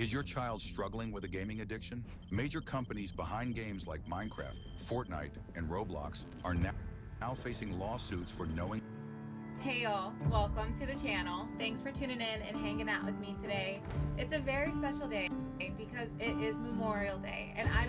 Is your child struggling with a gaming addiction? Major companies behind games like Minecraft, Fortnite, and Roblox are now facing lawsuits for knowing. Hey y'all, welcome to the channel. Thanks for tuning in and hanging out with me today. It's a very special day because it is Memorial Day and I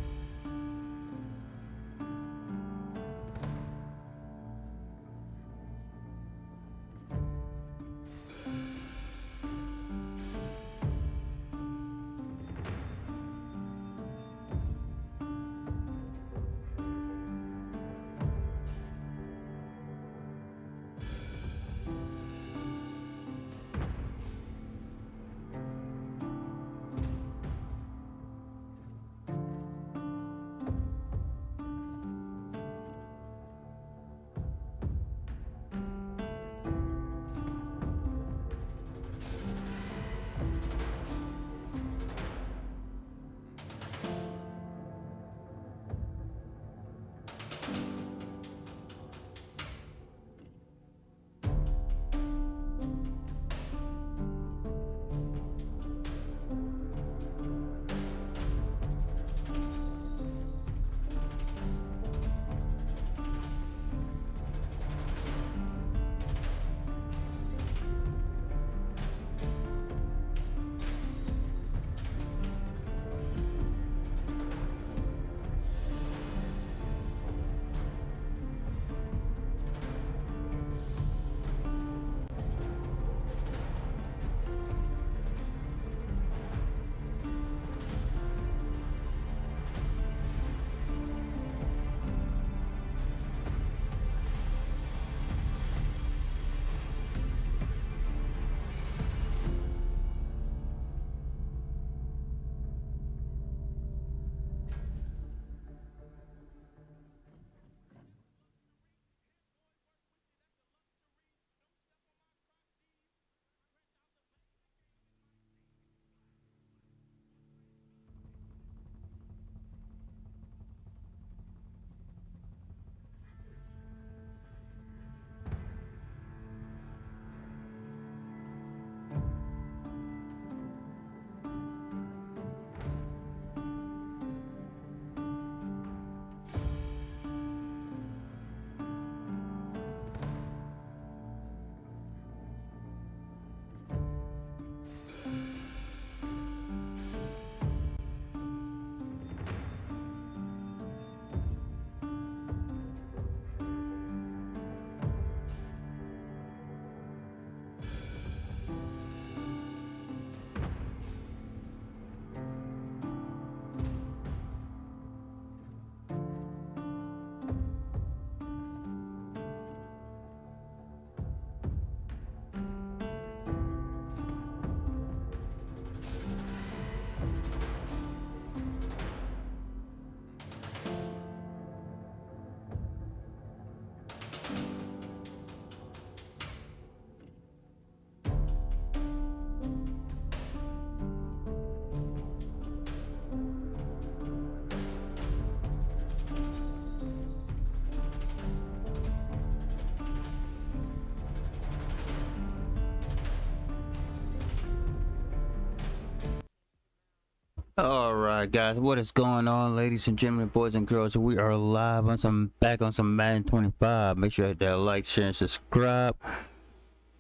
All right, guys, what is going on, ladies and gentlemen, boys and girls? We are live on back on some Madden 25. Make sure you hit that like, share, and subscribe.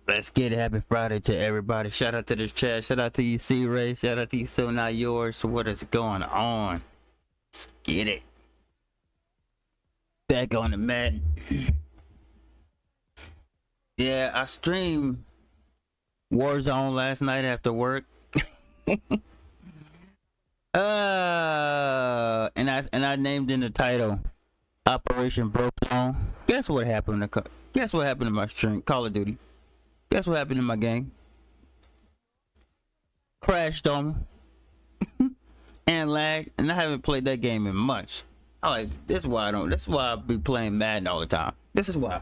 Let's get it. Happy Friday to everybody. Shout out to the chat. Shout out to you, C Ray. Shout out to you, So Not Yours. So what is going on? Let's get it. Back on the Madden. Yeah, I streamed Warzone last night after work. And I named in the title Operation Broke Zone. Guess what happened to my stream? Call of Duty. Guess what happened to my game? Crashed on me. And lagged, and I haven't played that game in months. This is why I be playing Madden all the time. This is why.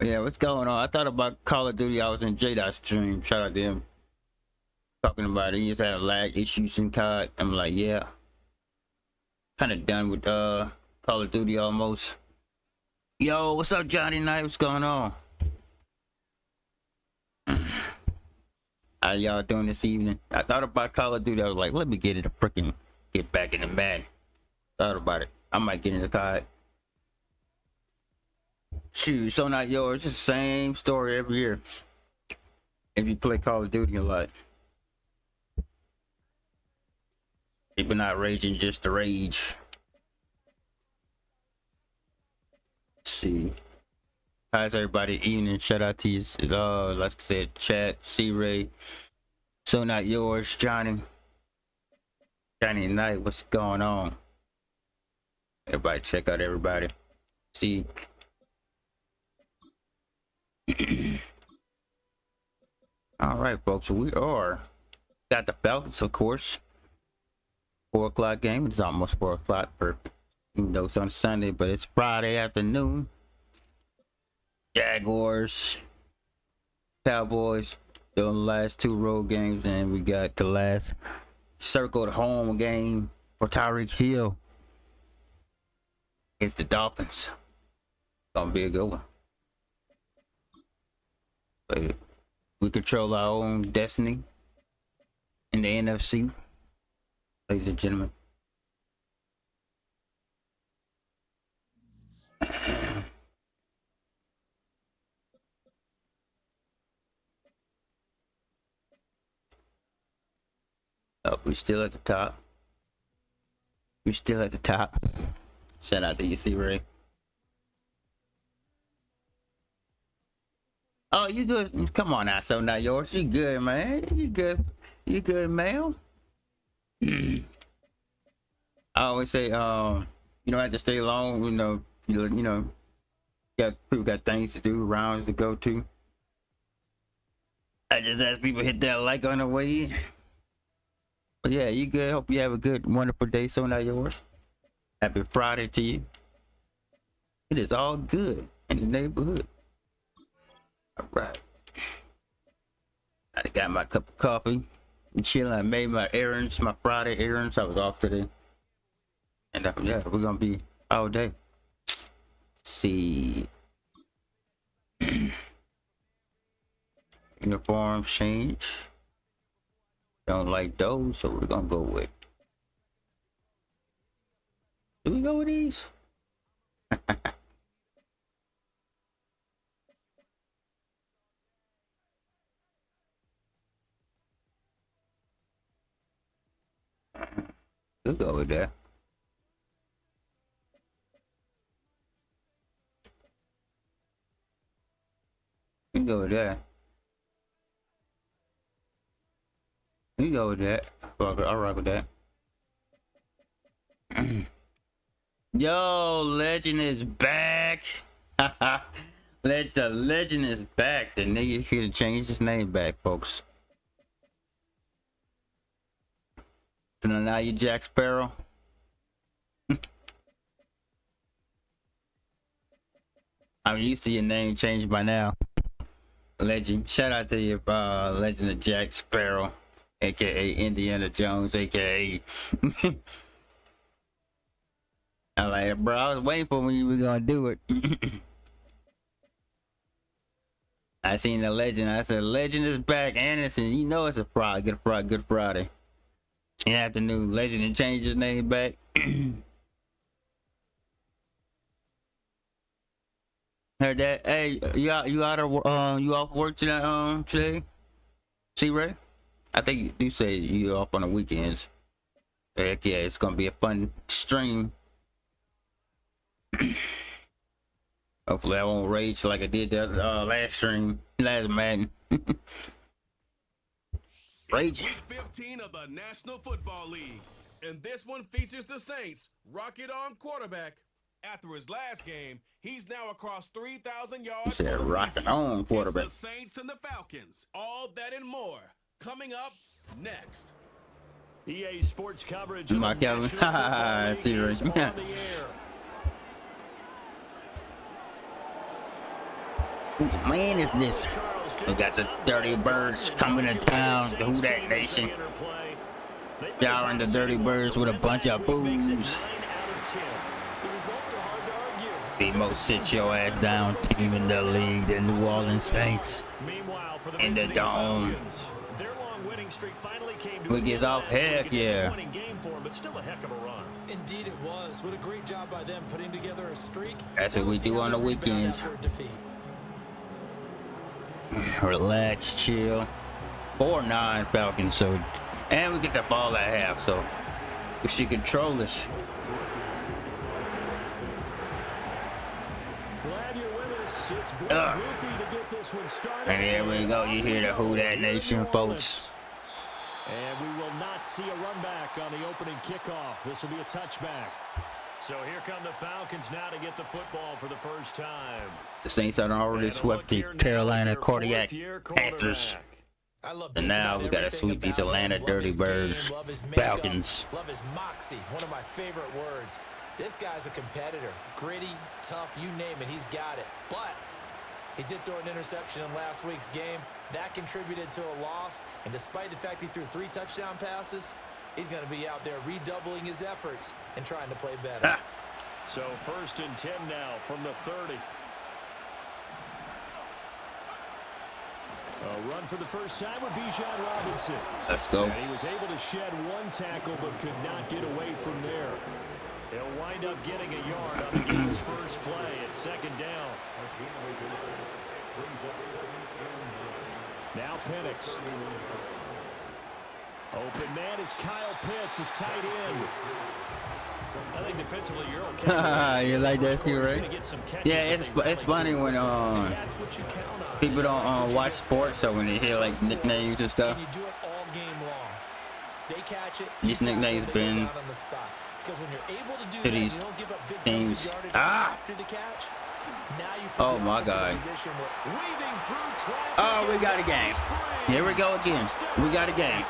Yeah, what's going on? I thought about Call of Duty. I was in J-Dot stream. Shout out to him. Talking about it. He just had lag issues in COD. I'm like, yeah. Kind of done with Call of Duty almost. Yo, what's up, Johnny Knight? What's going on? How y'all doing this evening? I thought about Call of Duty. I was like, let me get back in the Madden. Thought about it. I might get in the COD. Shoot, so not yours. It's the same story every year. If you play Call of Duty a lot. People not raging just to rage. Let's see. How's everybody evening? Shout out to you, like I said, chat, C-Ray. So not yours, Johnny. Johnny Knight, what's going on? Everybody check out everybody. See. All right, folks, we are got the Falcons, of course. 4 o'clock game. It's almost 4 o'clock, perfect. Even though it's on Sunday, but it's Friday afternoon. Jaguars, Cowboys, doing the last 2 road games, and we got the last circled home game for Tyreek Hill against the Dolphins. Gonna be a good one. But we control our own destiny in the NFC, ladies and gentlemen. Oh, we still at the top. We still at the top. Shout out to you, C-Ray. Oh, you good? Come on now, so not yours. You good, man? You good? You good, man? I always say, you don't have to stay long. You know, people got things to do, rounds to go to. I just ask people hit that like on the way in. But yeah, you good. Hope you have a good, wonderful day. So not yours. Happy Friday to you. It is all good in the neighborhood. All right. I got my cup of coffee. I'm chilling. I made my errands, my Friday errands. I was off today. And yeah, we're going to be all day. Let's see. Uniform change. Don't like those, so we're going to go with. Do we go with these? We'll go with that. We go with that. We go with that. I'll rock with that. Yo, Legend is back. The Legend is back. The nigga should have changed his name back, folks. So now you Jack Sparrow. I'm used to your name changed by now. Legend. Shout out to you, Legend of Jack Sparrow, aka Indiana Jones, aka. I like it, bro. I was waiting for when you were gonna do it. I seen the Legend. I said, Legend is back. Anderson, you know it's a Friday. Good Friday. In the afternoon, Legend and changed his name back. Heard that? Hey, you out of you off work today? See, Ray? I think you do say you off on the weekends. Heck yeah, it's gonna be a fun stream. Hopefully I won't rage like I did that last stream, last Madden. Raging. Week 15 of the National Football League. And this one features the Saints' rocket arm quarterback. After his last game, he's now across 3,000 yards. Said rocket on quarterback. It's the Saints and the Falcons. All that and more coming up next. EA Sports coverage. My Calvin. Haha, serious. Whose man is this? We got the Dirty Birds coming to town. The Who Dat Nation. Y'all and the Dirty Birds with a bunch of booze. The most sit your ass down team in the league, the New Orleans Saints. In the dome. winning streak finally came to We gets off. Heck yeah. Game for him, but still a heck of a run. Indeed it was. What a great job by them putting together a streak. That's what we do on the weekends. Relax, chill. 4-9 Falcons. So, and we get the ball at half, so we should control this. Glad you're with us. It's been groupy to get this one started. And there we go. You hear the Who Dat Nation, folks. And we will not see a run back on the opening kickoff. This will be a touchback. So here come the Falcons now to get the football for the first time. The Saints had already swept the Carolina Cardiac Panthers. And now we gotta sweep these Atlanta Dirty Birds Falcons. Love his moxie, one of my favorite words. This guy's a competitor. Gritty, tough, you name it, he's got it. But he did throw an interception in last week's game. That contributed to a loss. And despite the fact he threw 3 touchdown passes, he's going to be out there redoubling his efforts and trying to play better. So 1st and 10 now from the 30. A run for the first time with Bijan Robinson. Let's go. And he was able to shed 1 tackle but could not get away from there. He'll wind up getting a yard on the game's first play at 2nd down. Now Penix. Open man is Kyle Pitts, his tight end. I think defensively you're okay. You like that too, right? Yeah, it's funny when people don't watch sports, so when they hear like nicknames and stuff. Can you do it all game long? They catch it. These nicknames been because when you're able to do to that, these you don't give up big teams. chunks of yardage after the catch. Now you put Oh my God. Oh, we got a game. Here we go again. We got a game.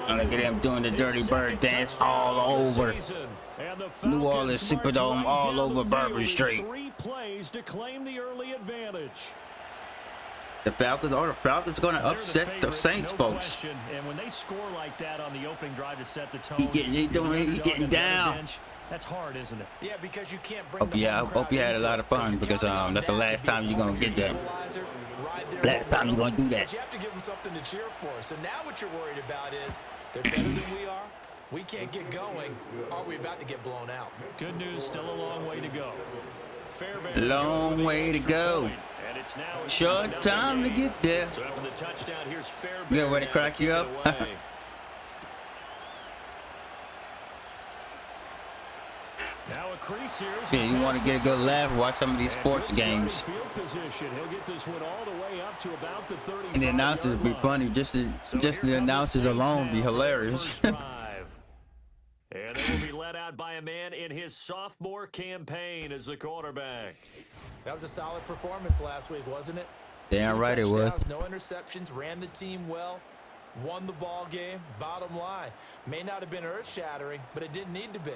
I'm gonna get him doing the Dirty Bird dance all over New Orleans Superdome, all over Bourbon Street. 3 plays to claim the early advantage. The Falcons gonna upset the Saints, folks. And when they score like that on the opening drive to set the tone, He's getting down. That's hard, isn't it? Yeah, because you can't bring I hope you had a lot of fun, because that's the last time you're gonna get that. Last time you're gonna do that. But you have to give them something to cheer for. So now what you're worried about is they're better than we are. We can't get going. Are we about to get blown out? Good news, still a long way to go. Long way to go. And it's now Short time to get there. So after the touchdown, here's Fairbairn. Good way to crack you up. Now a crease here. Yeah, you want to get a good laugh, watch some of these sports games. Field position. He'll get this one all the way up to about the 35. And the announcers be funny. Just the announcers alone be hilarious. And they will be led out by a man in his sophomore campaign as the quarterback. That was a solid performance last week, wasn't it? Damn right it was. No interceptions, ran the team well, won the ball game. Bottom line, may not have been earth-shattering, but it didn't need to be.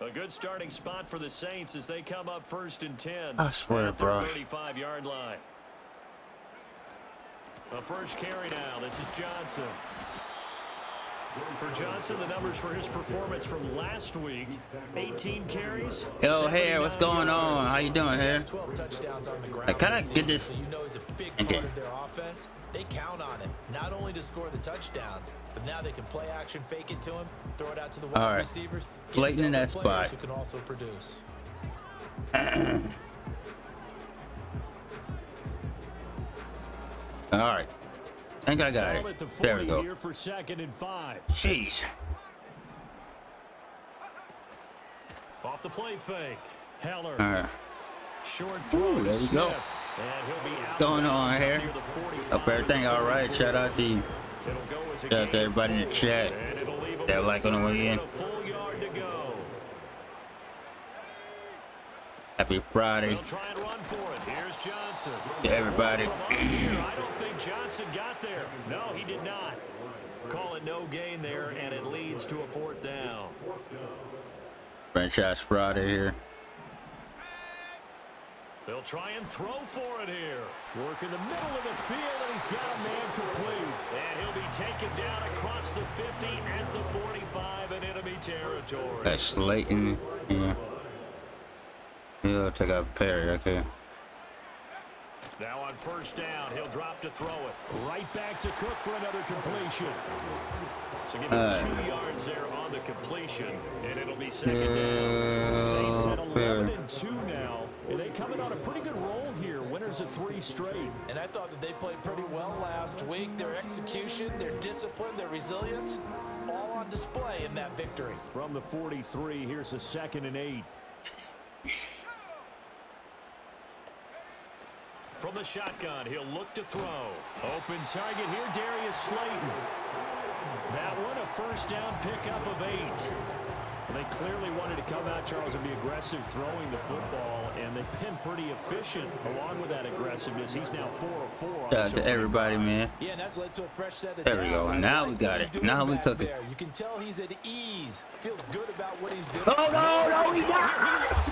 A good starting spot for the Saints as they come up 1st and 10. I swear, bro. 35-yard line. The first carry now. This is Johnson. For Johnson, the numbers for his performance from last week: 18 carries. Yo, Hair, what's going on? How you doing, Hair? 12 touchdowns on the ground. I kind of get this. So you know he's a big part of their offense. They count on it, not only to score the touchdowns, but now they can play action, fake it to him, throw it out to the wide receivers. Blatant in that spot. Who can also produce. All right. I think I got it. There we go. Here for 2nd and 5. Jeez. Off the play fake. Heller. All right. Short throw. There we go. And he'll be out Going on here. near the 45. Hope everything all right. Shout out to you. It'll go as a Shout out to everybody in the chat. and it'll leave him That with like on the way in. a full yard to go. Happy Friday They'll try and run for it. Here's Johnson. to everybody. From up here, I don't think Johnson got there. No, he did not. Call it no gain there, and it leads to a 4th down. Franchise Friday here. They'll try and throw for it here. Work in the middle of the field, and he's got a man complete. And he'll be taken down across the 50 at the 45 in enemy territory. That's Slayton. Yeah. He'll take out Perry. Okay. Now on first down, he'll drop to throw it. Right back to Cook for another completion. So give him 2 yards there on the completion, and it'll be second down. Saints at 11-2 now, and they come in on a pretty good roll here. Winners of 3 straight. And I thought that they played pretty well last week. Their execution, their discipline, their resilience, all on display in that victory. From the 43, here's a 2nd and 8. From the shotgun, he'll look to throw. Open target here, Darius Slayton. That one, a first down pickup of 8. They clearly wanted to come out, Charles, and be aggressive throwing the football, and they've been pretty efficient along with that aggressive. He's now 4 of 4. Shout out to everybody, man. Yeah, and that's led to a fresh set of There we go. Now we got it. Now we cooking. You can tell he's at ease. Feels good about what he's doing. Oh, no, he got it.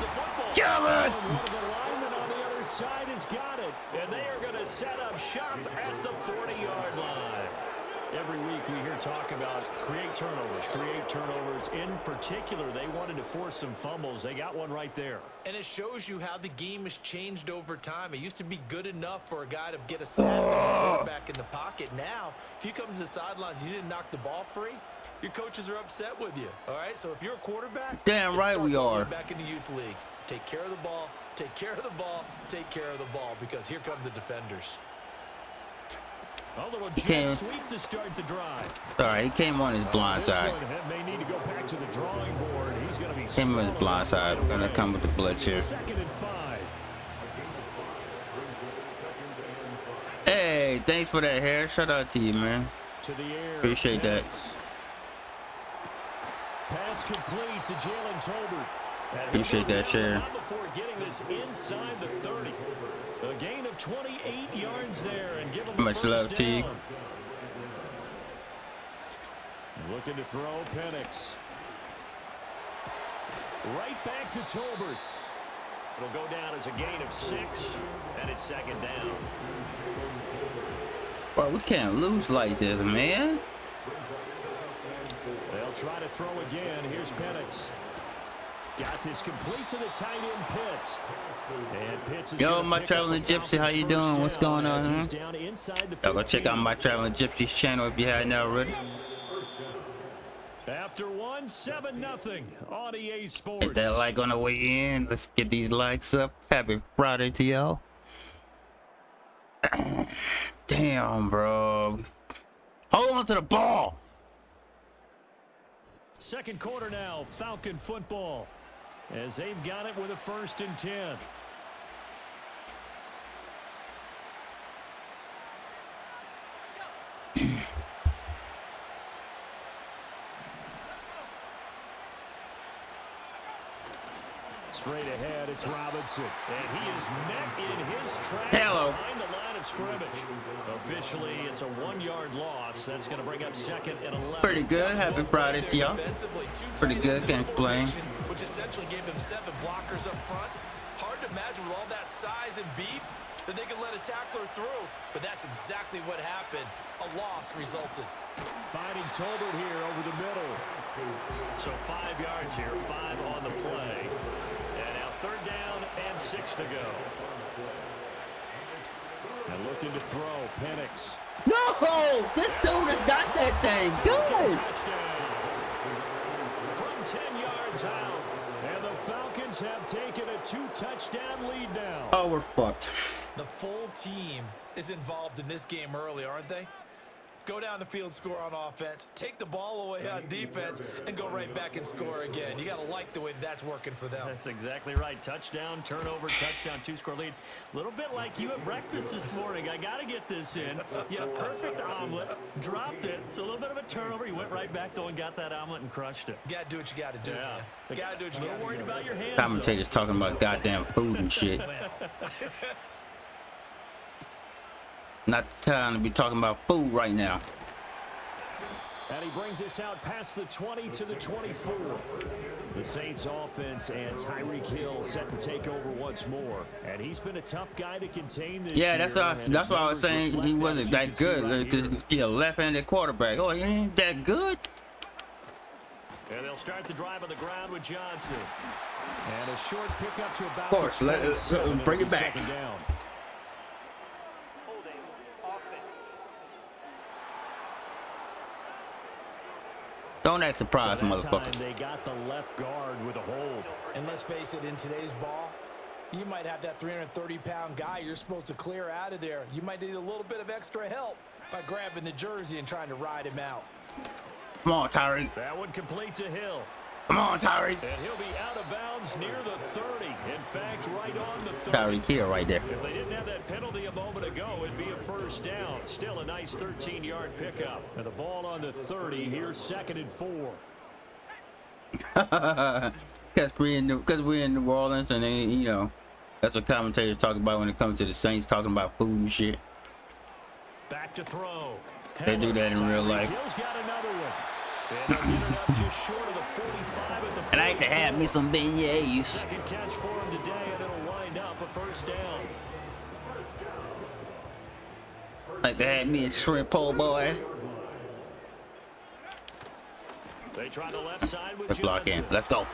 Jump it. One of the linemen on the other side has got it, and they are going to set up shop at the 40-yard line. Every week we hear talk about create turnovers. In particular, they wanted to force some fumbles. They got one right there. And it shows you how the game has changed over time. It used to be good enough for a guy to get a sack and a quarterback in the pocket. Now, if you come to the sidelines and you didn't knock the ball free, your coaches are upset with you. All right, so if you're a quarterback, damn right we are. Back in the youth leagues, take care of the ball, take care of the ball, take care of the ball, because here come the defenders. A little jet sweep to start the drive. Sorry, he came on his blind side. May need to go back to the drawing board. He's going to be came on his blind side. We're gonna come with the bloodshed. 2nd and 5. Hey, thanks for that hair. Shout out to you, man. To the air. Appreciate that. Pass complete to Jalen Tolbert. Appreciate that share. Before getting this inside the 30. A gain of 28 yards there, and give him much love to you. Looking to throw Penix. Right back to Tolbert. It'll go down as a gain of 6, and it's 2nd down. Bro, we can't lose like this, man. They'll try to throw again. Here's Penix. Got this complete to the tight end Pitts. And Pitts is yo, my traveling gypsy, how you doing? What's going on, huh? Y'all go check out my traveling gypsy's channel if you hadn't already. After 1, 7-0 on EA Sports. Hit that like on the way in. Let's get these likes up. Happy Friday to y'all. Damn, bro. Hold on to the ball. Second quarter now, Falcon football, as they've got it with a 1st and 10. Straight ahead, it's Robinson, and he is met in his tracks behind the line of scrimmage. Officially, it's a 1-yard loss. That's going to bring up 2nd and 11. Pretty good. Happy Friday to y'all. Pretty good. Can't complain. Which essentially gave them 7 blockers up front. Hard to imagine with all that size and beef that they could let a tackler through. But that's exactly what happened. A loss resulted. Finding Tolbert here over the middle. So 5 yards here, 5 on the play. And now 3rd down and 6 to go. And looking to throw, Penix. No! This dude has got that thing. Good! From 10 yards out. And the Falcons have taken a 2-touchdown lead now. Oh, we're fucked. The full team is involved in this game early, aren't they? Go down the field, score on offense, take the ball away on defense, and go right back and score again. You got to like the way that's working for them. That's exactly right. Touchdown, turnover, touchdown, 2-score lead. A little bit like you at breakfast this morning. I got to get this in. You had a perfect omelet, dropped it. So a little bit of a turnover. You went right back, though, and got that omelet and crushed it. You got to do what you got to do, man. You got to do what you got to do. Worried about your hands. Commentators talking about goddamn food and shit. Not the time to be talking about food right now. And he brings us out past the 20 to the 24. The Saints offense and Tyreek Hill set to take over once more. And he's been a tough guy to contain this year. That's why I was saying he wasn't that good. Because he's a left-handed quarterback. Oh, he ain't that good. And they'll start the drive on the ground with Johnson. And a short pickup to about. Of course, let's bring it back. Down. Don't act surprised, so motherfucker. They got the left guard with a hold. And let's face it, in today's ball, you might have that 330-pound guy you're supposed to clear out of there. You might need a little bit of extra help by grabbing the jersey and trying to ride him out. Come on, Tyreek. That one complete to Hill. Come on, Tyreek. And he'll be out of bounds near the 30. In fact, right on the 30. Tyreek Hill right there. If they didn't have that penalty a moment ago, it'd be a first down. Still a nice 13-yard pickup. And the ball on the 30. Here's 2nd and 4. Because we're in New Orleans, and they, you know, that's what commentators talk about when it comes to the Saints, talking about food and shit. Back to throw. They do that in real life. Hill's got another one. And they'll get it up just short of the 45 at the 40. And I like to have me some beignets. Second catch for him today, and it'll wind up a first down. Like to have me a shrimp po' boy. They try the left side with Let's block in. Let's go.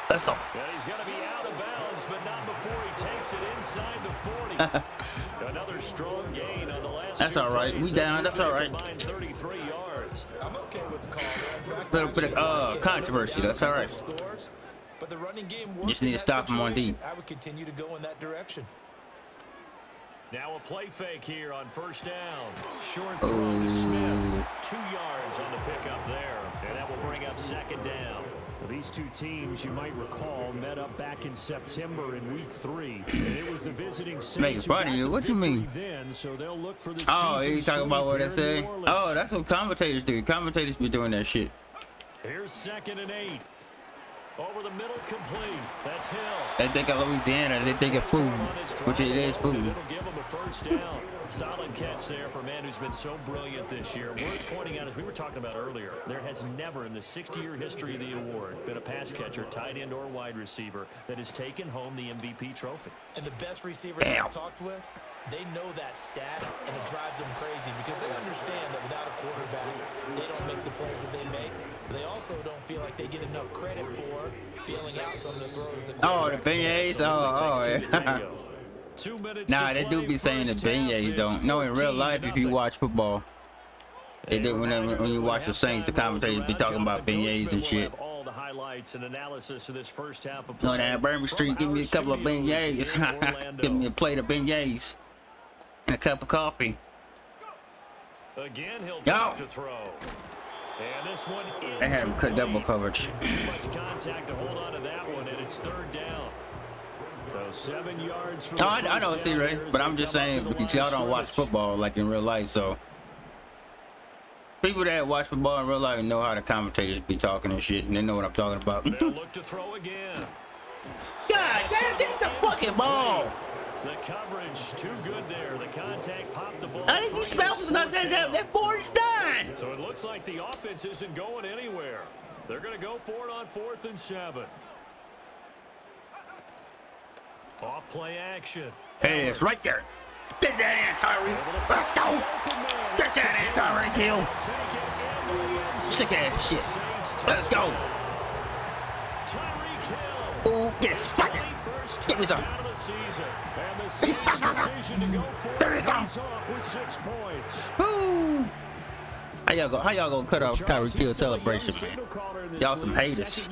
Let's go. Yeah, he's going to be out of bounds, but not before he takes it inside the 40. Another strong gain on the last. That's all right. We down. That's all right. 33 yards. I'm okay with the call. In fact, Little bit of controversy. That's all right. Scores, but the running game Just need to stop him on D. I would continue to go in that direction. Now a play fake here on first down. Short throw to Smith. 2 yards on the pickup there. And that will bring up 2nd down. Well, these two teams, you might recall, met up back in September in Week 3. And it was the visiting Saints. Make fun of you. What you mean? Then, so they'll look for the you talking about what they say? Oh, that's what commentators do. Commentators be doing that shit. Here's 2nd and 8. Over the middle, complete. That's Hill. They think of Louisiana. They think of food, which it is food. It'll give him a first down. Solid catch there for a man who's been so brilliant this year. Worth pointing out, as we were talking about earlier, there has never in the 60-year history of the award been a pass catcher, tight end, or wide receiver that has taken home the MVP trophy. And the best receivers I've talked with, they know that stat, and it drives them crazy because they understand that without a quarterback, they don't make the plays that they make. They also don't feel like they get enough credit for dealing out some of the throws. The beignets? Yeah. 2 minutes. Nah, they do be saying the beignets don't. No, in real life, if you watch football, they do. When you watch the Saints, the commentators be talking about beignets and shit. All the highlights and analysis of this first half of play. Down Bourbon Street, give me a couple of beignets. Give me a plate of beignets and a cup of coffee. Again, he'll drop to throw. And this one is they had him cut double coverage. Too much contact to hold on to that one, and it's 3rd down. So 7 yards for I know, see, Ray, but I'm just saying because y'all don't watch football like in real life, so people that watch football in real life know how the commentators be talking and shit, and they know what I'm talking about. They'll look to throw again. God damn, get the fucking ball! The coverage too good there. The contact popped the ball. I think these Falcons not that 4th down. So it looks like the offense isn't going anywhere. They're going to go for it on 4th and 7. Off play action. Hey, it's right there. Get that in, Tyreek. Let's go. Get that in, Tyreek Hill. Sick ass shit. Let's go. Ooh, get it. Fuck it. Give me some. There is some. Woo. How y'all gonna cut off Tyreek Hill celebration, man? Y'all some haters.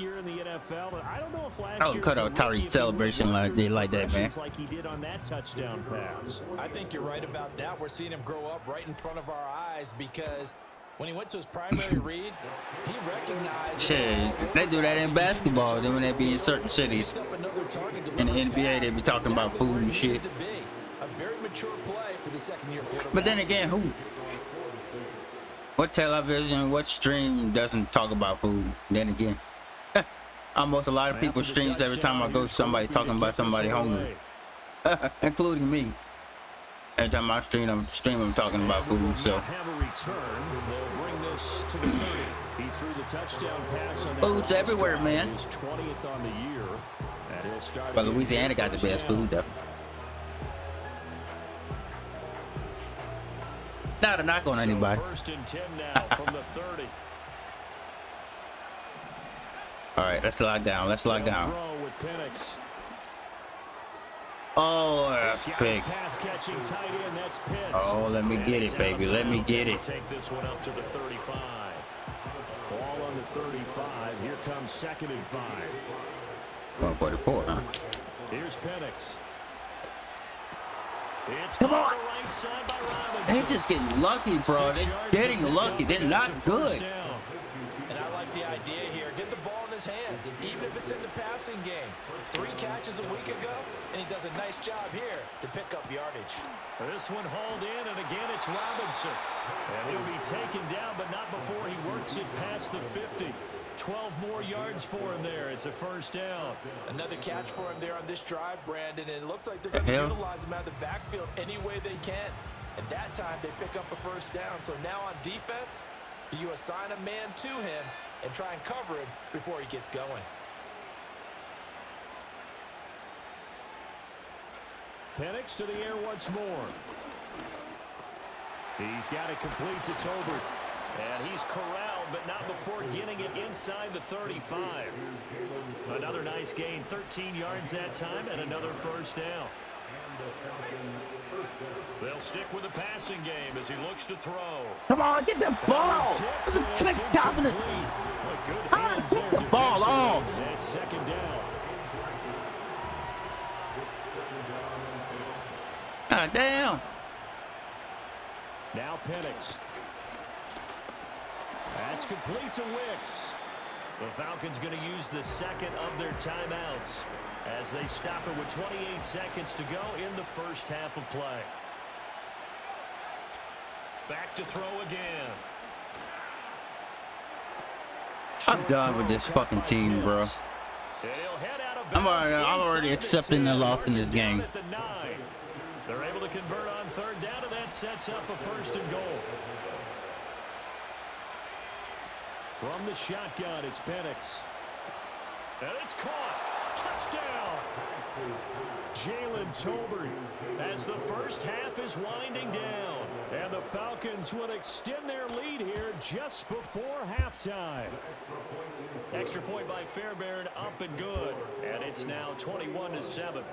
I'll cut off Tyreek celebration like that, man. Like he did on that touchdown pass. I think you're right about that. We're seeing him grow up right in front of our eyes because when he went to his primary read, he recognized. Shit, they do that in basketball. Then when they be in certain cities, in the NBA, they be talking about food and shit. A very mature play for the second-year quarterback. But then again, who? What television, what stream doesn't talk about food? Then again, almost a lot of people streams every time I go to somebody talking about somebody hungry, including me. Every time I stream, I'm talking about food. So have a return. They'll bring this to the 30. He threw the touchdown pass on that food's everywhere, man. His 20th on the year. And he'll start. But Louisiana got the best food though. Not a knock on anybody. First and 10 now from the 30. All right, let's lock down. Let's lock down. Throw with Penix. Oh, that's big. Pass catching tight end. That's Pitts. Oh, let me get it, baby. Let me get it. Take this one up to the 35. Ball on the 35. Here comes 2nd and 5. 144, huh? Here's Penix. Come on. They just getting lucky, bro. They're getting lucky. They're not good. And I like the idea here. Get the ball in his hands, even if it's in the passing game. 3 catches a week ago, and he does a nice job here to pick up yardage. This one hauled in, and again it's Robinson. And he'll be taken down, but not before he works it past the 50. 12 more yards for him there. It's a first down. Another catch for him there on this drive, Brandon, and it looks like they're going to utilize him out of the backfield any way they can. And that time they pick up a first down. So now on defense, do you assign a man to him and try and cover him before he gets going? Penix to the air once more. He's got it complete to Tolbert. And he's corralled, but not before getting it inside the 35. Another nice gain, 13 yards that time, and another first down. They'll stick with the passing game as he looks to throw. Come on, get the ball. It's a trick top of the. Get the ball off. That's 2nd down. God damn. Now Penix. That's complete to Wicks. The Falcons going to use the 2nd of their timeouts as they stop it with 28 seconds to go in the first half of play. Back to throw again. I'm done with this fucking team, bro. I'm already accepting the loss in this game. They're able to convert on 3rd down, and that sets up a 1st and goal. From the shotgun, it's Penix. And it's caught. Touchdown. Jalen Tolbert as the first half is winding down. And the Falcons will extend their lead here just before halftime. Extra point by Fairbairn, up and good. And it's now 21-7.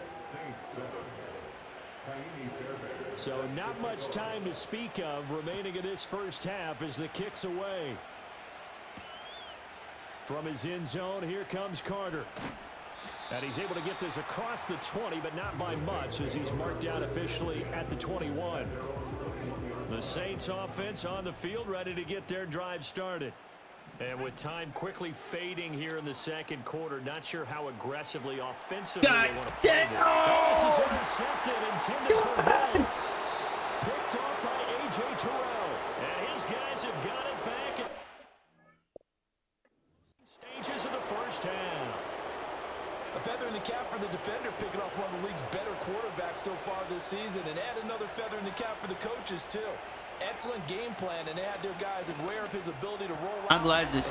So not much time to speak of remaining in this first half as the kick's away. From his end zone, here comes Carter. And he's able to get this across the 20, but not by much as he's marked down officially at the 21. The Saints offense on the field ready to get their drive started. And with time quickly fading here in the 2nd quarter, not sure how aggressively offensively they want to play this. This is intercepted, intended for him. Picked off by A.J. Terrell. And his guys have got it back. Stages of the first half. A feather in the cap for the defender, picking off one of the league's better quarterbacks so far this season, and add another feather in the cap for the coaches too. Excellent game plan, and they had their guys aware of his ability to roll out. I'm glad the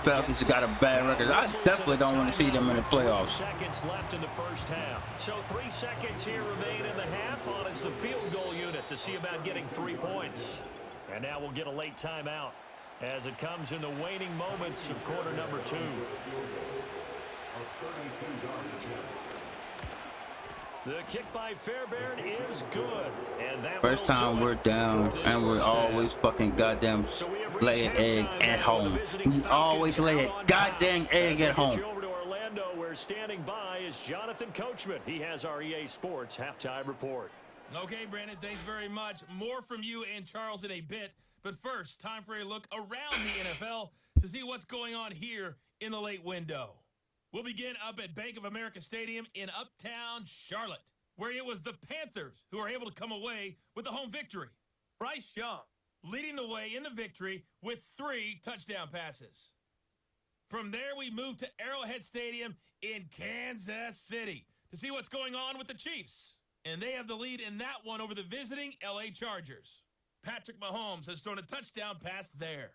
Falcons got a bad record. I definitely don't want to see them in the playoffs. Seconds left in the first half. So 3 seconds here remain in the half on it's the field goal unit to see about getting 3 points. And now we'll get a late timeout as it comes in the waning moments of quarter number 2. The kick by Fairbairn is good. And that First time we're down, and we're always fucking goddamn lay an egg at home. We always lay a goddamn egg at home. Over to Orlando, where standing by is Jonathan Coachman. He has our EA Sports halftime report. Okay, Brandon, thanks very much. More from you and Charles in a bit. But first, time for a look around the NFL to see what's going on here in the late window. We'll begin up at Bank of America Stadium in Uptown Charlotte, where it was the Panthers who were able to come away with the home victory. Bryce Young leading the way in the victory with 3 touchdown passes. From there, we move to Arrowhead Stadium in Kansas City to see what's going on with the Chiefs. And they have the lead in that one over the visiting LA Chargers. Patrick Mahomes has thrown a touchdown pass there.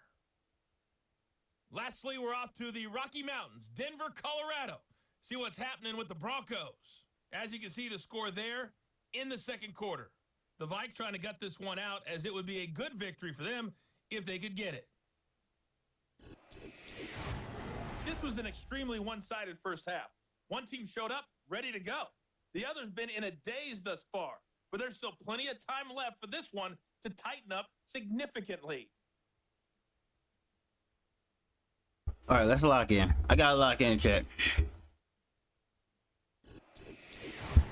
Lastly, we're off to the Rocky Mountains, Denver, Colorado. See what's happening with the Broncos. As you can see, the score there in the second quarter. The Vikes trying to gut this one out, as it would be a good victory for them if they could get it. This was an extremely one-sided first half. One team showed up, ready to go. The other's been in a daze thus far, but there's still plenty of time left for this one to tighten up significantly. All right, let's lock in. I got to lock in, chat.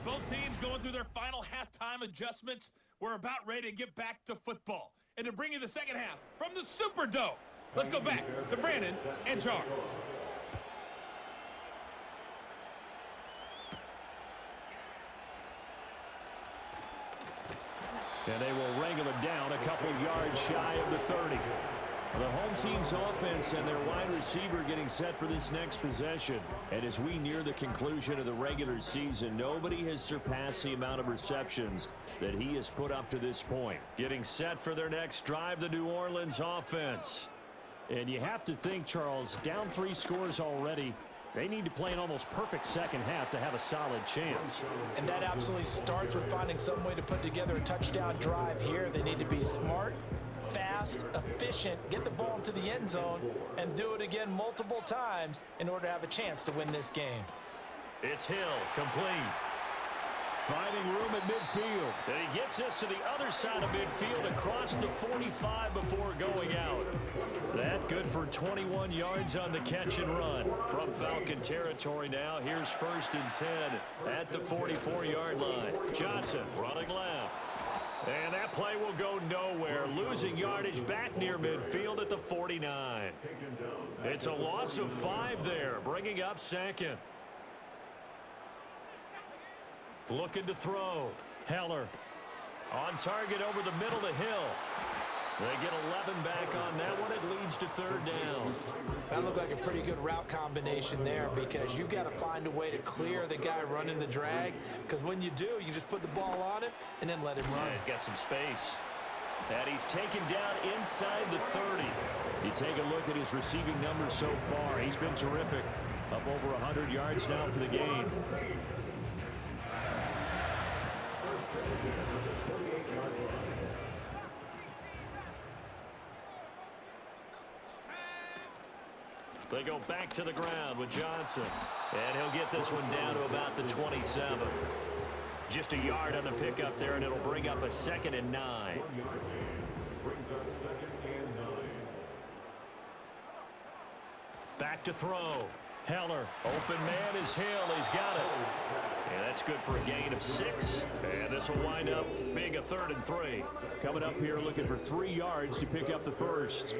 Both teams going through their final halftime adjustments. We're about ready to get back to football. And to bring you the second half from the Superdome, let's go back to Brandon and Charles. And they will wrangle it down a couple yards shy of the 30. The home team's offense and their wide receiver getting set for this next possession. And as we near the conclusion of the regular season, nobody has surpassed the amount of receptions that he has put up to this point. Getting set for their next drive, the New Orleans offense. And you have to think, Charles, down 3 scores already. They need to play an almost perfect second half to have a solid chance. And that absolutely starts with finding some way to put together a touchdown drive here. They need to be smart, fast, efficient, get the ball into the end zone, and do it again multiple times in order to have a chance to win this game. It's Hill, complete. Finding room at midfield. And he gets us to the other side of midfield across the 45 before going out. That good for 21 yards on the catch and run. From Falcon territory now, here's 1st and 10 at the 44-yard line. Johnson running left. And that play will go nowhere. Losing yardage back near midfield at the 49. It's a loss of 5 there, bringing up 2nd. Looking to throw. Heller on target over the middle to Hill. They get 11 back on that one. It leads to 3rd down. That looked like a pretty good route combination there, because you've got to find a way to clear the guy running the drag, because when you do, you just put the ball on it and then let him run. Yeah, he's got some space. And he's taken down inside the 30. You take a look at his receiving numbers so far. He's been terrific. Up over 100 yards now for the game. They go back to the ground with Johnson. And he'll get this one down to about the 27. Just a yard on the pickup there, and it'll bring up a 2nd and 9. Back to throw. Heller. Open man is Hill. He's got it. And that's good for a gain of 6. And this will wind up being a 3rd and 3. Coming up here looking for 3 yards to pick up the first.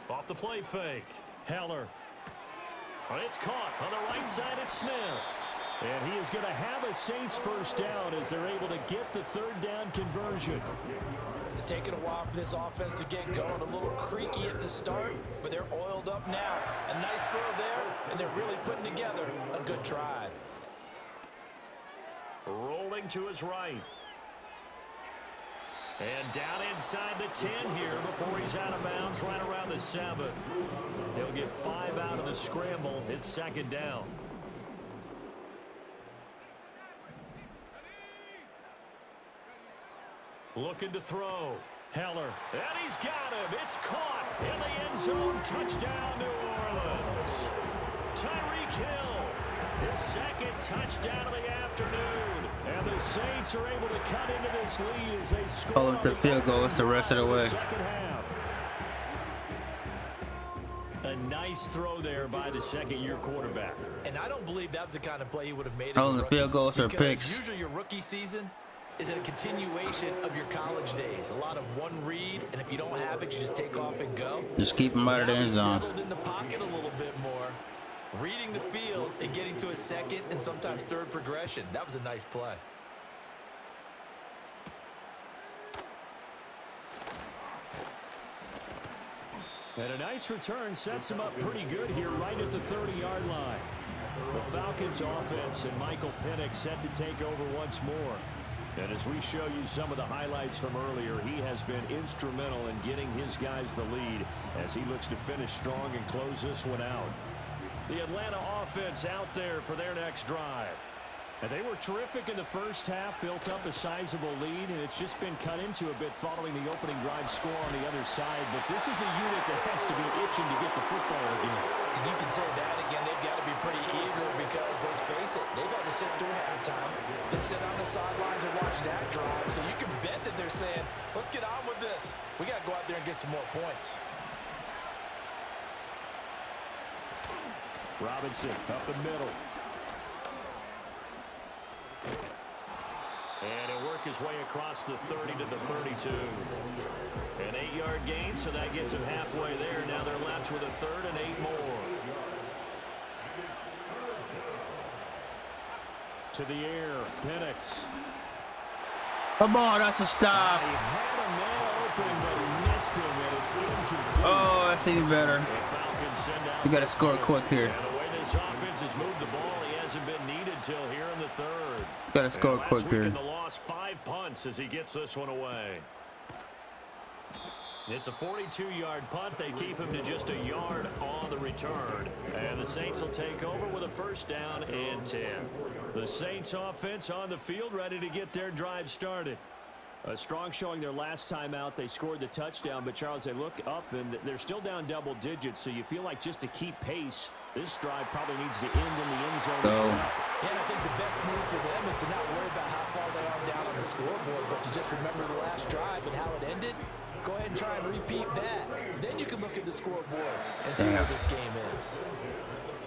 Off the play fake. Heller. Well, it's caught on the right side at Smith. And he is going to have a Saints first down as they're able to get the 3rd down conversion. It's taken a while for this offense to get going. A little creaky at the start, but they're oiled up now. A nice throw there, and they're really putting together a good drive. Rolling to his right. And down inside the 10 here before he's out of bounds, right around the 7. He'll get 5 out of the scramble. It's 2nd down. Looking to throw. Heller. And he's got him. It's caught in the end zone. Touchdown, New Orleans. Tyreek Hill. His 2nd touchdown of the afternoon. And the Saints are able to cut into this lead as they score. Hold up the field goal. It's the rest of the way. A nice throw there by the 2nd-year quarterback. And I don't believe that was the kind of play he would have made as Holding a the rookie, field goals or because picks. usually your rookie season is a continuation of your college days. A lot of one read, and if you don't have it, you just take off and go. Just keep him out of the end zone. Settled in the pocket a little bit more, reading the field and getting to a 2nd and sometimes 3rd progression. That was a nice play. And a nice return sets him up pretty good here right at the 30-yard line. The Falcons offense and Michael Penix set to take over once more. And as we show you some of the highlights from earlier, he has been instrumental in getting his guys the lead as he looks to finish strong and close this one out. The Atlanta offense out there for their next drive. And they were terrific in the first half, built up a sizable lead, and it's just been cut into a bit following the opening drive score on the other side. But this is a unit that has to be itching to get the football again. And you can say that again. They've got to be pretty eager because, let's face it, they've had to sit through halftime. They sit on the sidelines and watch that drive. So you can bet that they're saying, let's get on with this. We got to go out there and get some more points. Robinson up the middle. And he'll work his way across the 30 to the 32. An 8-yard gain, so that gets him halfway there. Now they're left with a third and 8 more. To the air, Penix. Come on, that's a stop. He had a man open, but he missed him, and it's incomplete. Oh, that's even better. The Falcons send out We got to score quick here. And the way this offense has moved the ball, he hasn't been needed till here in the third. Got to score quick here. Last week in the loss, 5 punts as he gets this one away. It's a 42-yard punt. They keep him to just a yard on the return. And the Saints will take over with a first down and 10. The Saints offense on the field ready to get their drive started. A strong showing their last time out. They scored the touchdown, but Charles, they look up and they're still down double digits, so you feel like just to keep pace, this drive probably needs to end in the end zone as well. Yeah, and I think the best move for them is to not worry about how far they are down on the scoreboard, but to just remember the last drive and how it ended. Go ahead and try and repeat that. Then you can look at the scoreboard and see where this game is.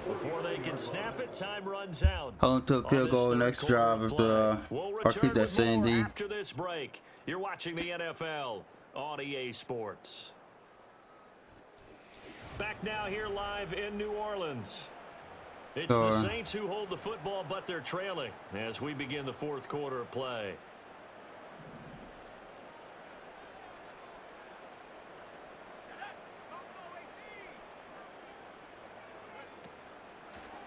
Before they can snap it, time runs out. Hold to a field goal next drive of the or keep that same D. After this break, you're watching the NFL on EA Sports. Back now here live in New Orleans. It's the Saints who hold the football, but they're trailing as we begin the fourth quarter of play.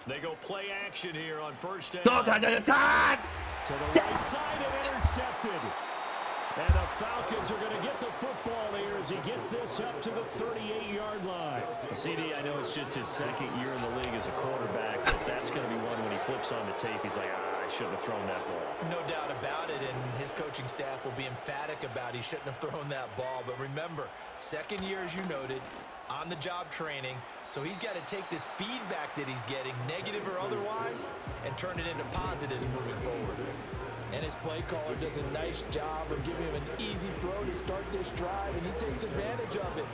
They go play action here on first down. To the right side and intercepted. And the Falcons are going to get the football here as he gets this up to the 38-yard line. CD, I know it's just his second year in the league as a quarterback, but that's going to be one when he flips on the tape. He's like, I shouldn't have thrown that ball. No doubt about it, and his coaching staff will be emphatic about he shouldn't have thrown that ball. But remember, second year, as you noted, on-the-job training. So he's got to take this feedback that he's getting, negative or otherwise, and turn it into positives moving forward. And his play caller does a nice job of giving him an easy throw to start this drive, and he takes advantage of it.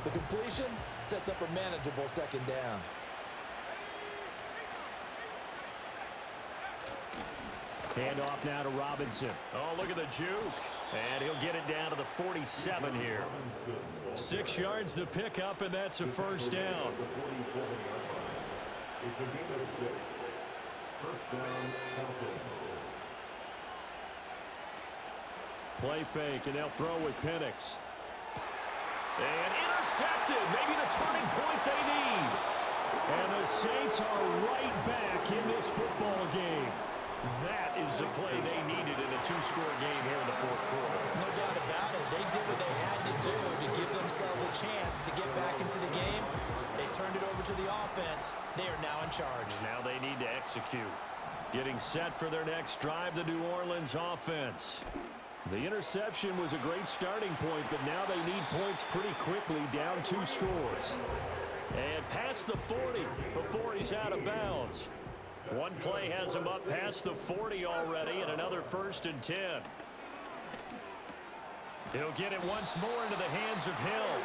The completion sets up a manageable second down. Hand off now to Robinson. Oh, look at the juke. And he'll get it down to the 47 here. 6 yards to pick up, and that's a first down. Play fake, and they'll throw with Penix. And intercepted. Maybe the turning point they need. And the Saints are right back in this football game. That is the play they needed in a 2-score game here in the fourth quarter. No doubt about it. They did what they had to do to give themselves a chance to get back into the game. They turned it over to the offense. They are now in charge. Now they need to execute. Getting set for their next drive, the New Orleans offense. The interception was a great starting point, but now they need points pretty quickly, down 2 scores. And past the 40 before he's out of bounds. One play has him up past the 40 already, and another first and 10. He'll get it once more into the hands of Hill.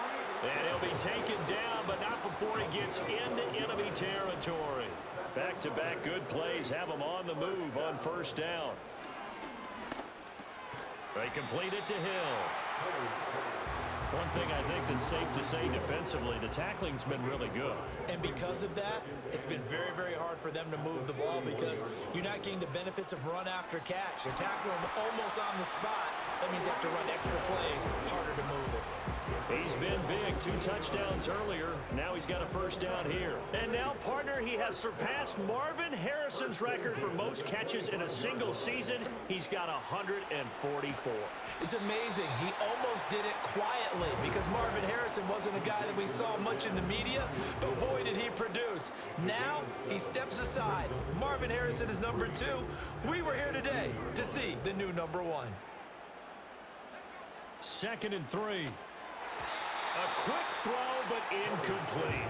And he'll be taken down, but not before he gets into enemy territory. Back-to-back good plays have him on the move on first down. They complete it to Hill. One thing I think that's safe to say defensively, the tackling's been really good. And because of that, it's been very, very hard for them to move the ball because you're not getting the benefits of run after catch. You're tackling them almost on the spot. That means you have to run extra plays, harder to move it. He's been big. 2 touchdowns earlier. Now he's got a first down here. And now, partner, he has surpassed Marvin Harrison's record for most catches in a single season. He's got 144. It's amazing. He almost did it quietly because Marvin Harrison wasn't a guy that we saw much in the media, but boy, did he produce. Now he steps aside. Marvin Harrison is number 2. We were here today to see the new number 1. 2nd and 3. A quick throw, but incomplete.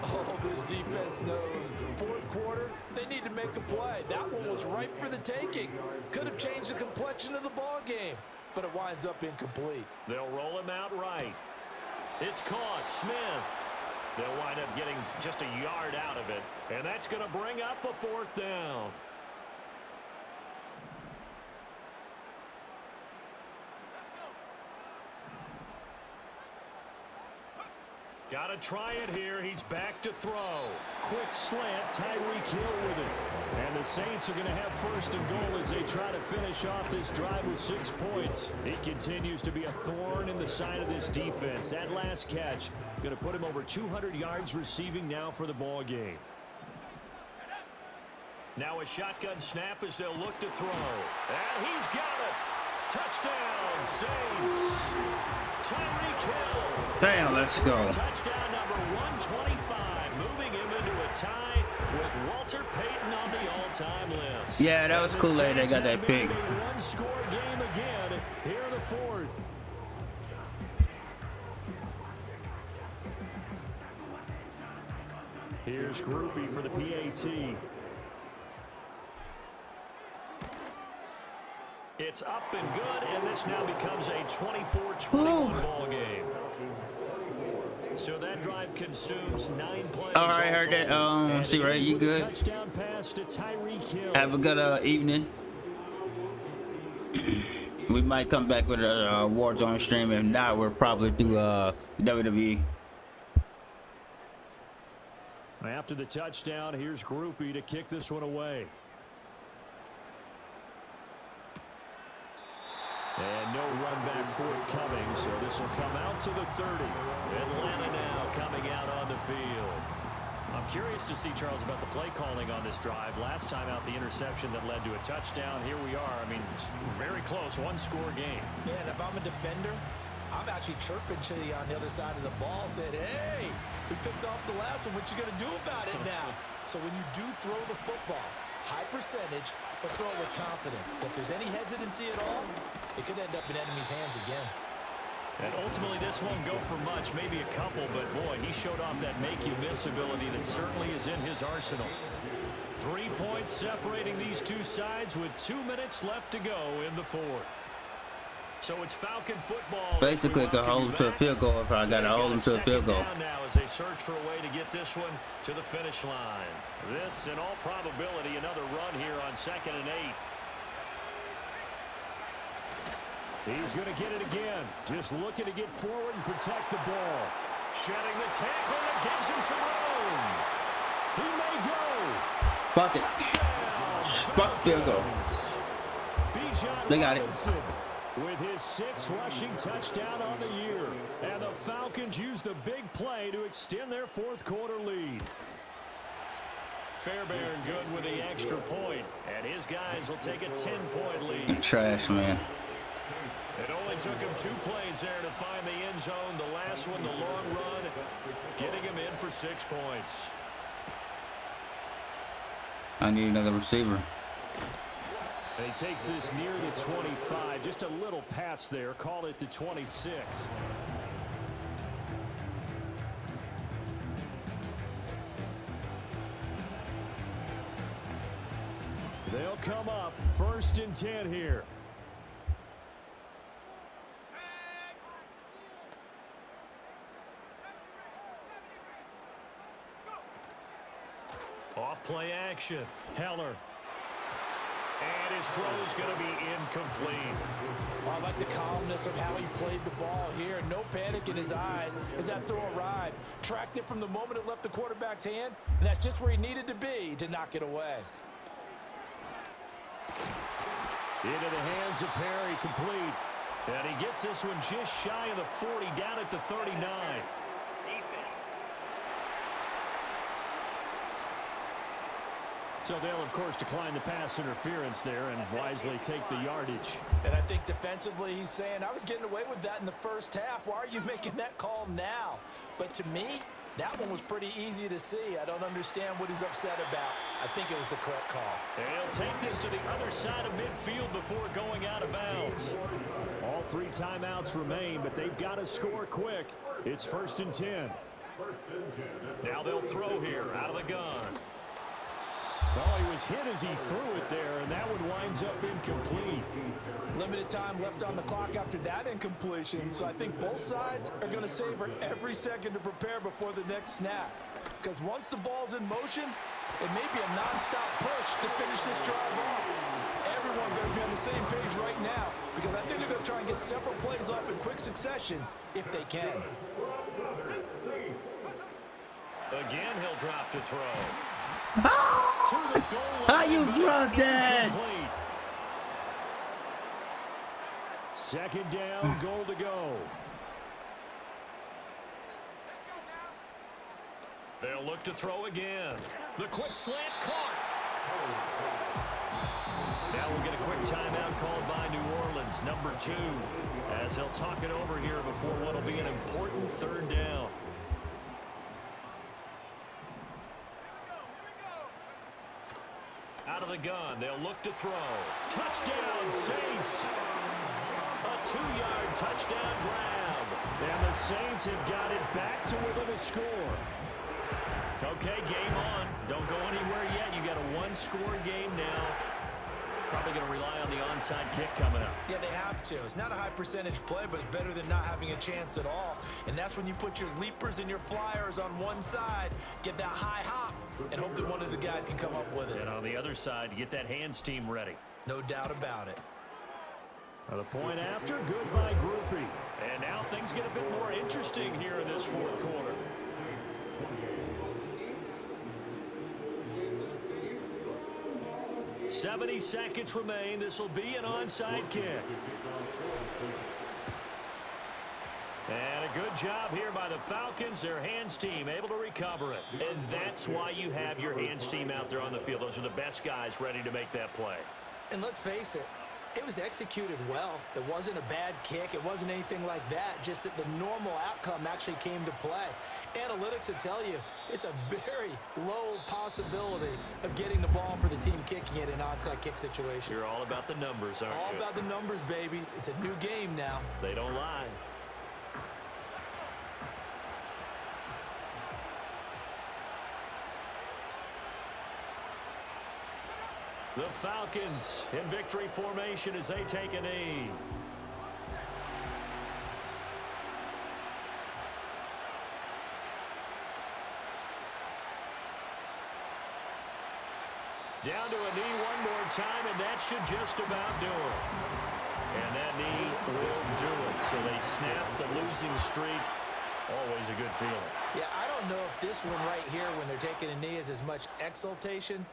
Oh, this defense knows. 4th quarter, they need to make a play. That one was ripe for the taking. Could have changed the complexion of the ball game, but it winds up incomplete. They'll roll him out right. It's caught. Smith. They'll wind up getting just a yard out of it, and that's going to bring up a 4th down. Got to try it here. He's back to throw. Quick slant. Tyreek Hill with it. And the Saints are going to have 1st and goal as they try to finish off this drive with 6 points. It continues to be a thorn in the side of this defense. That last catch going to put him over 200 yards receiving now for the ball game. Now a shotgun snap as they'll look to throw. And he's got it. Touchdown, Saints. Tyreek Hill. Damn, let's go. Touchdown number 125, moving him into a tie with Walter Payton on the all-time list. Yeah, that was cool that they got that pick. A one-score game again here in the 4th. Here's Groupie for the PAT. It's up and good, and this now becomes a 24-21 ball game. So that drive consumes 9 plays. All right, heard that. See, right, you good? Touchdown pass to Tyreek Hill. Have a good evening. We might come back with a Warzone stream. If not, we'll probably do WWE. After the touchdown, here's Groupie to kick this one away. And no run back forthcoming, so this will come out to the 30. Atlanta now coming out on the field. I'm curious to see, Charles, about the play calling on this drive. Last time out, the interception that led to a touchdown. Here we are. I mean, very close, one-score game. Yeah, and if I'm a defender, I'm actually chirping to you on the other side of the ball, saying, hey, we picked off the last one. What you going to do about it now? So when you do throw the football, high percentage, but throw it with confidence. If there's any hesitancy at all, it could end up in enemy's hands again. And ultimately, this won't go for much, maybe a couple, but boy, he showed off that make-you-miss ability that certainly is in his arsenal. 3 points separating these two sides with 2 minutes left to go in the 4th. So it's Falcon football. Basically, I can hold him to a field goal if I got to hold him to a field goal. Now as they search for a way to get this one to the finish line. This, in all probability, another run here on 2nd and 8. He's going to get it again. Just looking to get forward and protect the ball. Shedding the tackle that gives him some room. He may go. Fuck it. Fuck field goal. They got it. With his 6th rushing touchdown on the year. And the Falcons use the big play to extend their 4th quarter lead. Fairbairn good with the extra point. And his guys will take a 10-point lead. Trash, man. It only took him 2 plays there to find the end zone. The last one, the long run, getting him in for 6 points. I need another receiver. And he takes this near the 25. Just a little pass there. Call it the 26. They'll come up 1st and 10 here. Off play action. Heller. And his throw is going to be incomplete. I like the calmness of how he played the ball here. No panic in his eyes as that throw arrived. Tracked it from the moment it left the quarterback's hand, and that's just where he needed to be to knock it away. Into the hands of Perry, complete. And he gets this one just shy of the 40, down at the 39. So they'll, of course, decline the pass interference there and wisely take the yardage. And I think defensively he's saying, I was getting away with that in the first half. Why are you making that call now? But to me, that one was pretty easy to see. I don't understand what he's upset about. I think it was the correct call. They'll take this to the other side of midfield before going out of bounds. All 3 timeouts remain, but they've got to score quick. It's 1st and 10. Now they'll throw here out of the gun. Well, he was hit as he threw it there, and that one winds up incomplete. Limited time left on the clock after that incompletion, so I think both sides are going to savor every second to prepare before the next snap. Because once the ball's in motion, it may be a non-stop push to finish this drive off. Everyone going to be on the same page right now, because I think they're going to try and get several plays off in quick succession if they can. Again, he'll drop to throw. How you drop that? Second down, goal to go. They'll look to throw again. The quick slant caught. Now we'll get a quick timeout called by New Orleans, number 2, as they'll talk it over here before what will be an important 3rd down. Out of the gun, they'll look to throw. Touchdown, Saints! A 2-yard touchdown grab. And the Saints have got it back to within a score. Okay, game on. Don't go anywhere yet. You got a 1-score game now. Probably going to rely on the onside kick coming up. Yeah, they have to. It's not a high percentage play, but it's better than not having a chance at all. And that's when you put your leapers and your flyers on one side, get that high hop, and hope that one of the guys can come up with it. And on the other side, get that hands team ready. No doubt about it. The point after, good by Groupie. And now things get a bit more interesting here in this 4th quarter. "70 seconds remain. This will be an onside kick. And a good job here by the Falcons, their hands team, able to recover it. And that's why you have your hands team out there on the field. Those are the best guys ready to make that play. And let's face it, it was executed well. It wasn't a bad kick. It wasn't anything like that. Just that the normal outcome actually came to play. Analytics will tell you it's a very low possibility of getting the ball for the team kicking it in an onside kick situation. You're all about the numbers, aren't you? All about the numbers, baby. It's a new game now. They don't lie. The Falcons in victory formation as they take a knee. Down to a knee one more time, and that should just about do it. And that knee will do it. So they snap the losing streak. Always a good feeling. Yeah, I don't know if this one right here, when they're taking a knee, is as much exultation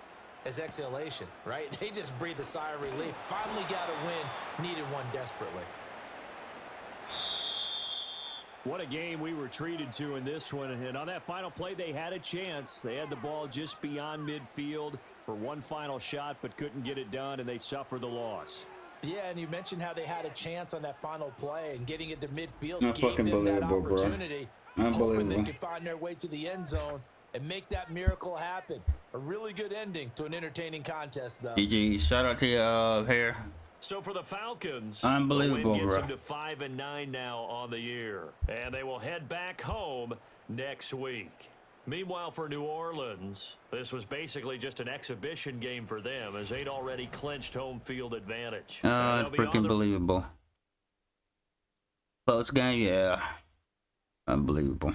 as exhalation, right? They just breathe a sigh of relief. Finally got a win, needed one desperately. What a game we were treated to in this one. And on that final play, they had a chance. They had the ball just beyond midfield for one final shot, but couldn't get it done, and they suffered the loss. Yeah, and you mentioned how they had a chance on that final play, and getting it to midfield Not gave fucking them that believable, bro. opportunity. Hoping Unbelievable. they could find their way to the end zone and make that miracle happen. A really good ending to an entertaining contest, though. GG, shout out to your hair. So for the Falcons, Unbelievable, the win gets bro. them to 5-9 now on the year, and they will head back home next week. Meanwhile, for New Orleans, this was basically just an exhibition game for them as they'd already clinched home field advantage. It's freaking believable. Close game, yeah. Unbelievable.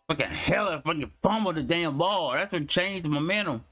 Fucking hell, I fucking fumbled the damn ball. That's what changed the momentum.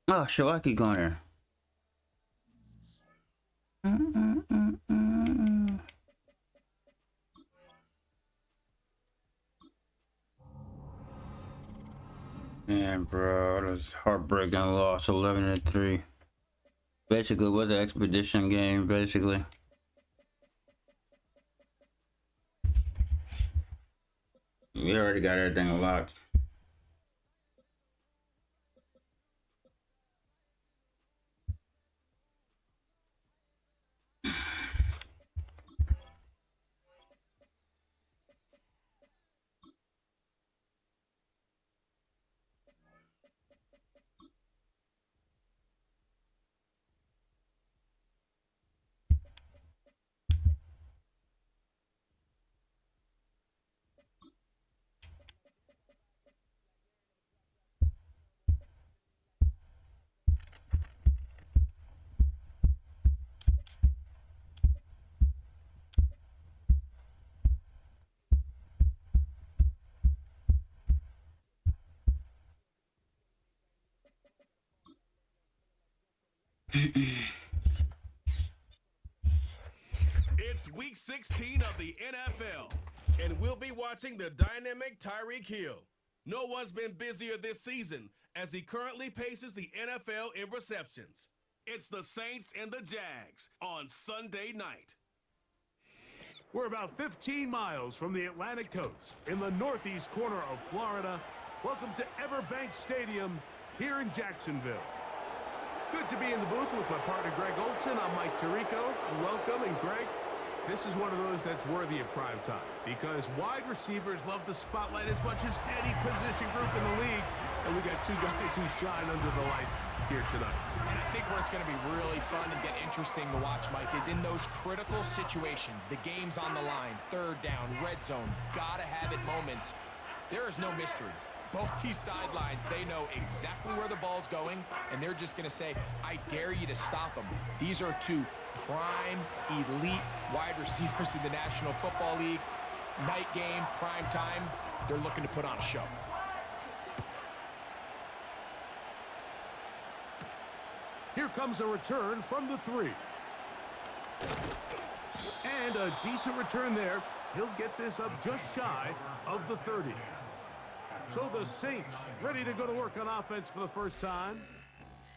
Oh, sure, I keep going there. And bro, that's heartbreaking loss, 11-3. Basically, it was an expedition game, basically. We already got everything locked. It's week 16 of the NFL, and we'll be watching the dynamic Tyreek Hill. No one's been busier this season as he currently paces the NFL in receptions. It's the Saints and the Jags on Sunday night. We're about 15 miles from the Atlantic coast in the northeast corner of Florida. Welcome to Everbank Stadium here in Jacksonville. Good to be in the booth with my partner Greg Olson. I'm Mike Tirico. Welcome, and Greg, this is one of those that's worthy of prime time because wide receivers love the spotlight as much as any position group in the league. And we got two guys who shine under the lights here tonight. And I think where it's going to be really fun and get interesting to watch, Mike, is in those critical situations. The game's on the line, third down, red zone, gotta have it moments. There is no mystery. Both these sidelines, they know exactly where the ball's going, and they're just going to say, I dare you to stop them. These are two prime, elite wide receivers in the National Football League. Night game, prime time, they're looking to put on a show. Here comes a return from the 3. And a decent return there. He'll get this up just shy of the 30. So the Saints ready to go to work on offense for the first time.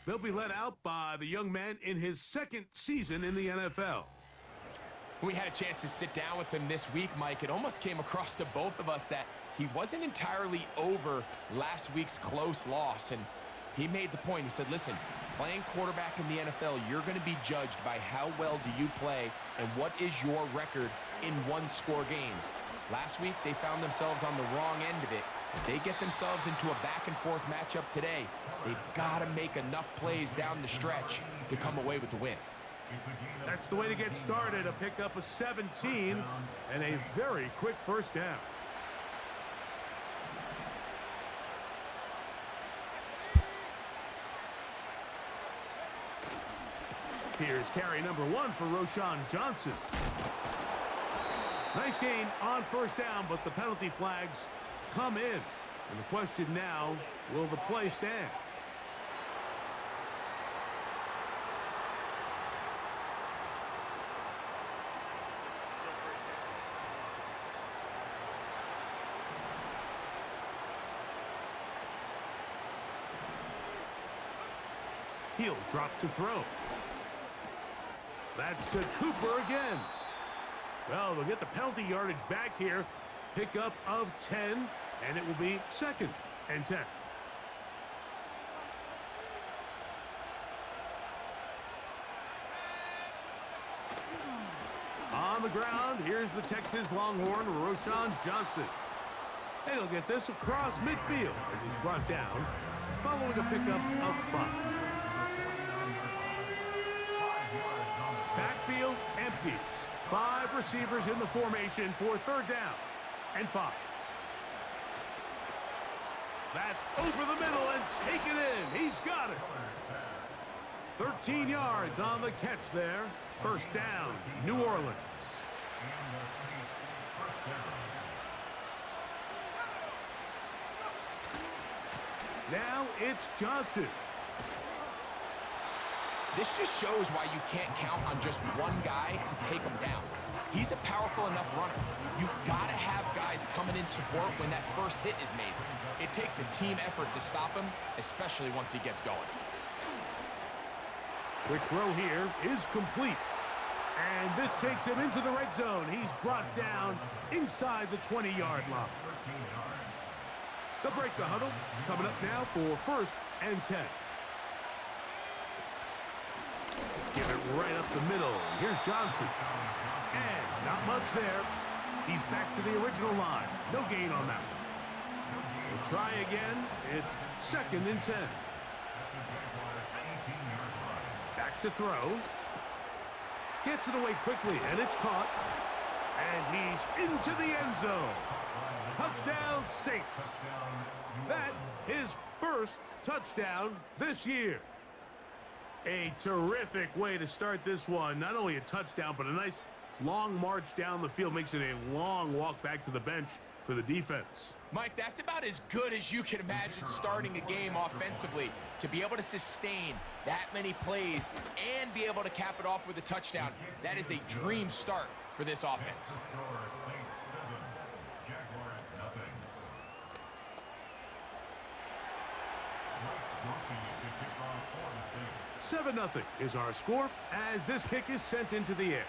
They'll be led out by the young man in his second season in the NFL. We had a chance to sit down with him this week, Mike. It almost came across to both of us that he wasn't entirely over last week's close loss. And he made the point. He said, listen, playing quarterback in the NFL, you're going to be judged by how well do you play and what is your record in one-score games. Last week, they found themselves on the wrong end of it. If they get themselves into a back-and-forth matchup today, they've got to make enough plays down the stretch to come away with the win. That's the way to get started, a pickup of 17 and a very quick first down. Here's carry number 1 for Roschon Johnson. Nice gain on first down, but the penalty flags come in. And the question now, will the play stand? He'll drop to throw. That's to Cooper again. Well, they'll get the penalty yardage back here. Pickup of 10, and it will be 2nd and 10. On the ground, here's the Texas Longhorn, Roschon Johnson. And he'll get this across midfield as he's brought down, following a pickup of 5. Backfield empties. 5 receivers in the formation for 3rd down and 5. That's over the middle and taken in. He's got it. 13 yards on the catch there. 1st down, New Orleans. Now it's Johnson. This just shows why you can't count on just one guy to take him down. He's a powerful enough runner. You gotta have guys coming in support when that first hit is made. It takes a team effort to stop him, especially once he gets going. Quick throw here is complete. And this takes him into the red zone. He's brought down inside the 20-yard line. They'll break the huddle. Coming up now for 1st and 10. Give it right up the middle. Here's Johnson. And not much there. He's back to the original line. No gain on that one. We'll try again. It's 2nd and 10. Back to throw. Gets it away quickly, and it's caught. And he's into the end zone. Touchdown, Saints. That his first touchdown this year. A terrific way to start this one. Not only a touchdown, but a nice long march down the field. Makes it a long walk back to the bench for the defense. Mike, that's about as good as you can imagine starting a game offensively. To be able to sustain that many plays and be able to cap it off with a touchdown, that is a dream start for this offense. 7-0 is our score as this kick is sent into the air.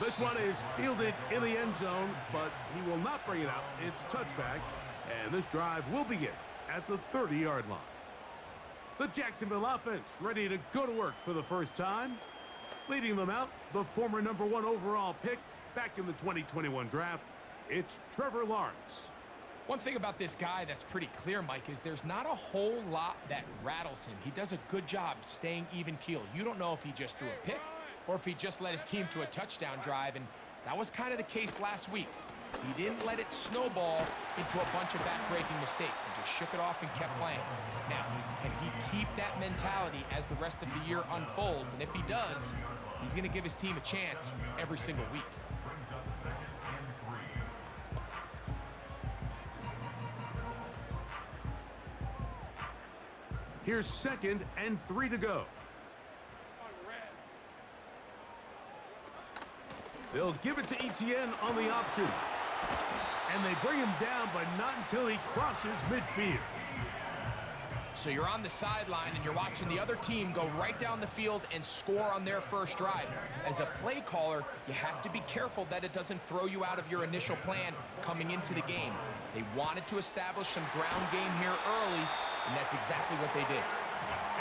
This one is fielded in the end zone, but he will not bring it out. It's touchback, and this drive will begin at the 30-yard line. The Jacksonville offense ready to go to work for the first time. Leading them out, the former #1 overall pick back in the 2021 draft. It's Trevor Lawrence. One thing about this guy that's pretty clear, Mike, is there's not a whole lot that rattles him. He does a good job staying even keel. You don't know if he just threw a pick or if he just led his team to a touchdown drive, and that was kind of the case last week. He didn't let it snowball into a bunch of back-breaking mistakes and just shook it off and kept playing. Now, can he keep that mentality as the rest of the year unfolds? And if he does, he's going to give his team a chance every single week. Here's 2nd and 3 to go. They'll give it to Etienne on the option. And they bring him down, but not until he crosses midfield. So you're on the sideline and you're watching the other team go right down the field and score on their first drive. As a play caller, you have to be careful that it doesn't throw you out of your initial plan coming into the game. They wanted to establish some ground game here early, and that's exactly what they did.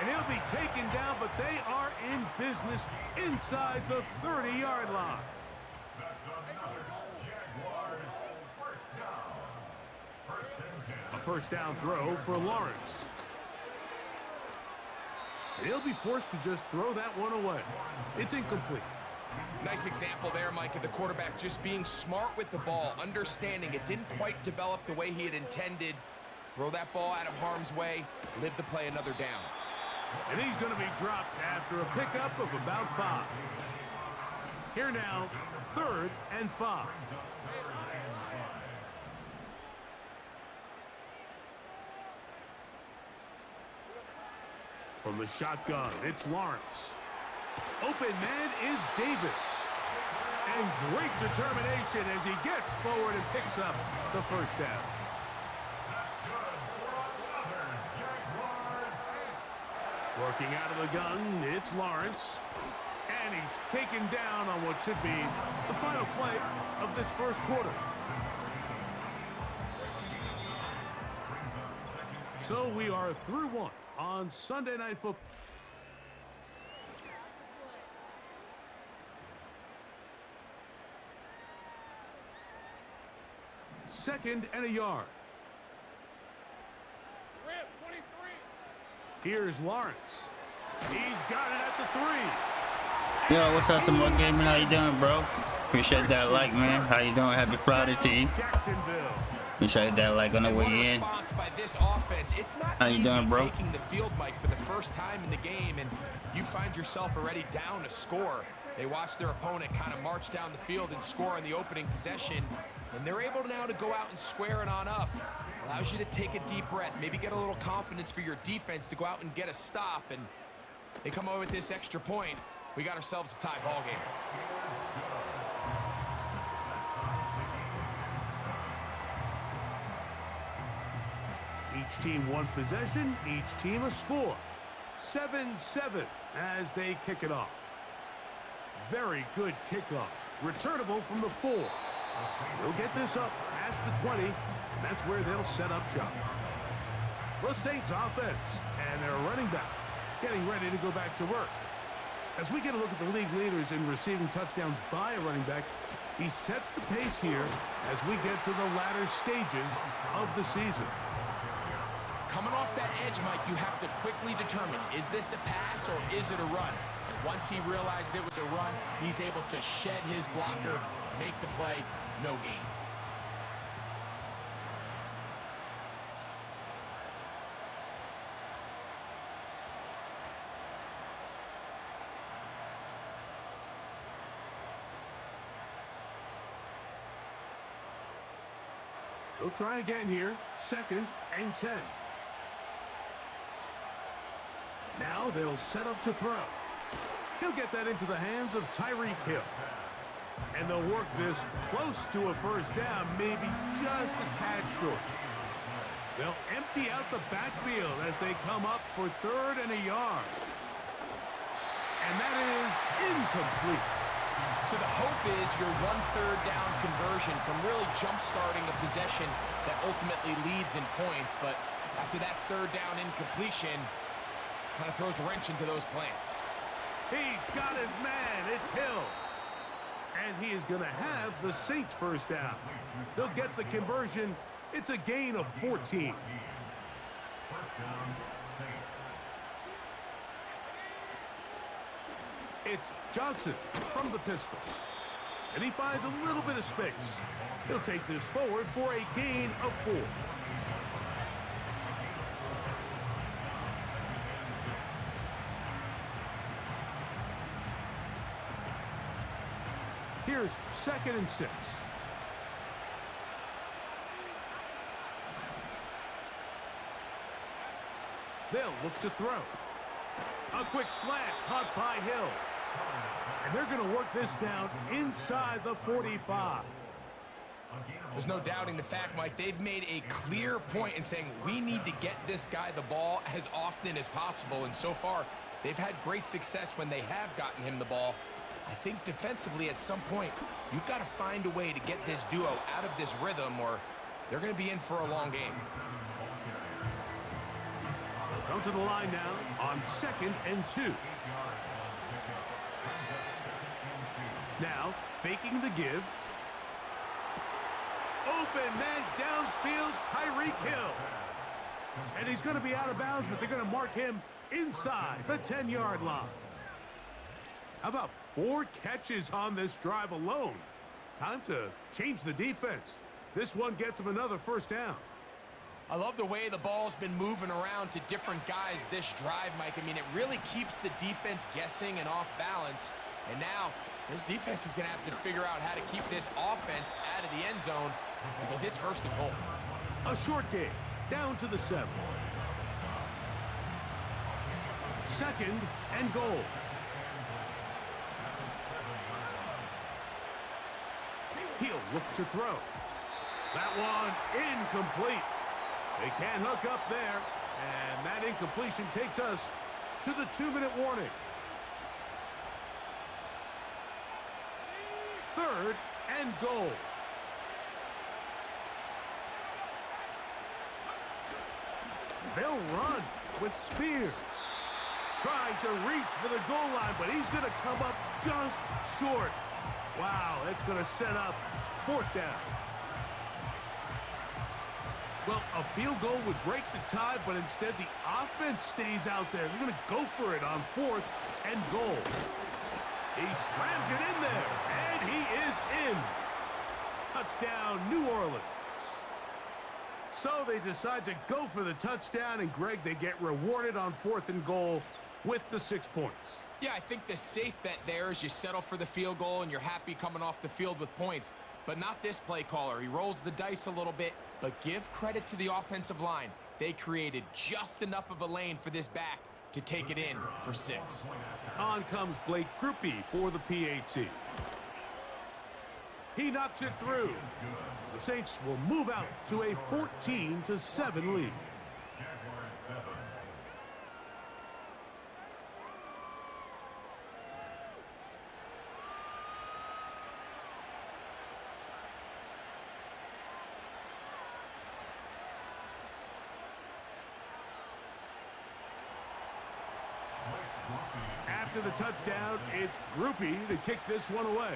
And he'll be taken down, but they are in business inside the 30-yard line. A first down throw for Lawrence. He'll be forced to just throw that one away. It's incomplete. Nice example there, Mike, of the quarterback just being smart with the ball, understanding it didn't quite develop the way he had intended. Throw that ball out of harm's way, live to play another down. And he's going to be dropped after a pickup of about 5. Here now, 3rd and 5. From the shotgun, it's Lawrence. Open man is Davis. And great determination as he gets forward and picks up the first down. Working out of the gun, it's Lawrence. And he's taken down on what should be the final play of this first quarter. So we are through one on Sunday Night Football. Second and a yard. Here's Lawrence. He's got it at the 3. Yo, what's up, some more gaming? How you doing, bro? Appreciate that like, man. How you doing? Happy Friday to you. Jacksonville. Appreciate that like on the way in. By this offense, it's not How you doing, bro? taking the field, Mike, for the first time in the game, and you find yourself already down a score. They watch their opponent kind of march down the field and score on the opening possession, and they're able now to go out and square it on up. Allows you to take a deep breath, maybe get a little confidence for your defense to go out and get a stop, and they come away with this extra point. We got ourselves a tie ball game. Each team one possession, each team a score. 7-7 as they kick it off. Very good kickoff. Returnable from the 4. They'll get this up past the 20, and that's where they'll set up shop. The Saints offense and their running back getting ready to go back to work. As we get a look at the league leaders in receiving touchdowns by a running back, he sets the pace here as we get to the latter stages of the season. Coming off that edge, Mike, you have to quickly determine, is this a pass or is it a run? And once he realized it was a run, he's able to shed his blocker, make the play, no gain. They'll try again here. 2nd and 10. Now they'll set up to throw. He'll get that into the hands of Tyreek Hill. And they'll work this close to a first down, maybe just a tad short. They'll empty out the backfield as they come up for 3rd and a yard. And that is incomplete. So the hope is your 1/3 down conversion from really jump-starting a possession that ultimately leads in points. But after that 3rd down incompletion, kind of throws a wrench into those plans. He's got his man. It's Hill. And he is going to have the Saints first down. They'll get the conversion. It's a gain of 14. It's Johnson from the pistol. And he finds a little bit of space. He'll take this forward for a gain of 4. Here's 2nd and 6. They'll look to throw. A quick slant caught by Hill. And they're going to work this down inside the 45. There's no doubting the fact, Mike, they've made a clear point in saying we need to get this guy the ball as often as possible. And so far, they've had great success when they have gotten him the ball. I think defensively at some point, you've got to find a way to get this duo out of this rhythm or they're going to be in for a long game. They'll come to the line now on 2nd and 2. Now, faking the give. Open man downfield, Tyreek Hill. And he's going to be out of bounds, but they're going to mark him inside the 10-yard line. How about 4 catches on this drive alone? Time to change the defense. This one gets him another first down. I love the way the ball's been moving around to different guys this drive, Mike. I mean, it really keeps the defense guessing and off balance. And now, this defense is going to have to figure out how to keep this offense out of the end zone because it's 1st and goal. A short game, down to the 7. 2nd and goal. He'll look to throw. That one incomplete. They can't hook up there. And that incompletion takes us to the 2-minute warning. 3rd and goal. They'll run with Spears. Trying to reach for the goal line, but he's going to come up just short. Wow, that's going to set up 4th down. Well, a field goal would break the tie, but instead the offense stays out there. They're going to go for it on 4th and goal. He slams it in there, and he is in. Touchdown, New Orleans. So they decide to go for the touchdown, and Greg, they get rewarded on 4th and goal with the 6 points. Yeah, I think the safe bet there is you settle for the field goal and you're happy coming off the field with points. but not this play caller. He rolls the dice a little bit, but give credit to the offensive line. They created just enough of a lane for this back to take it in for 6. On comes Blake Grupe for the PAT. He knocks it through. The Saints will move out to a 14-7 lead. After the touchdown, it's Grupe to kick this one away.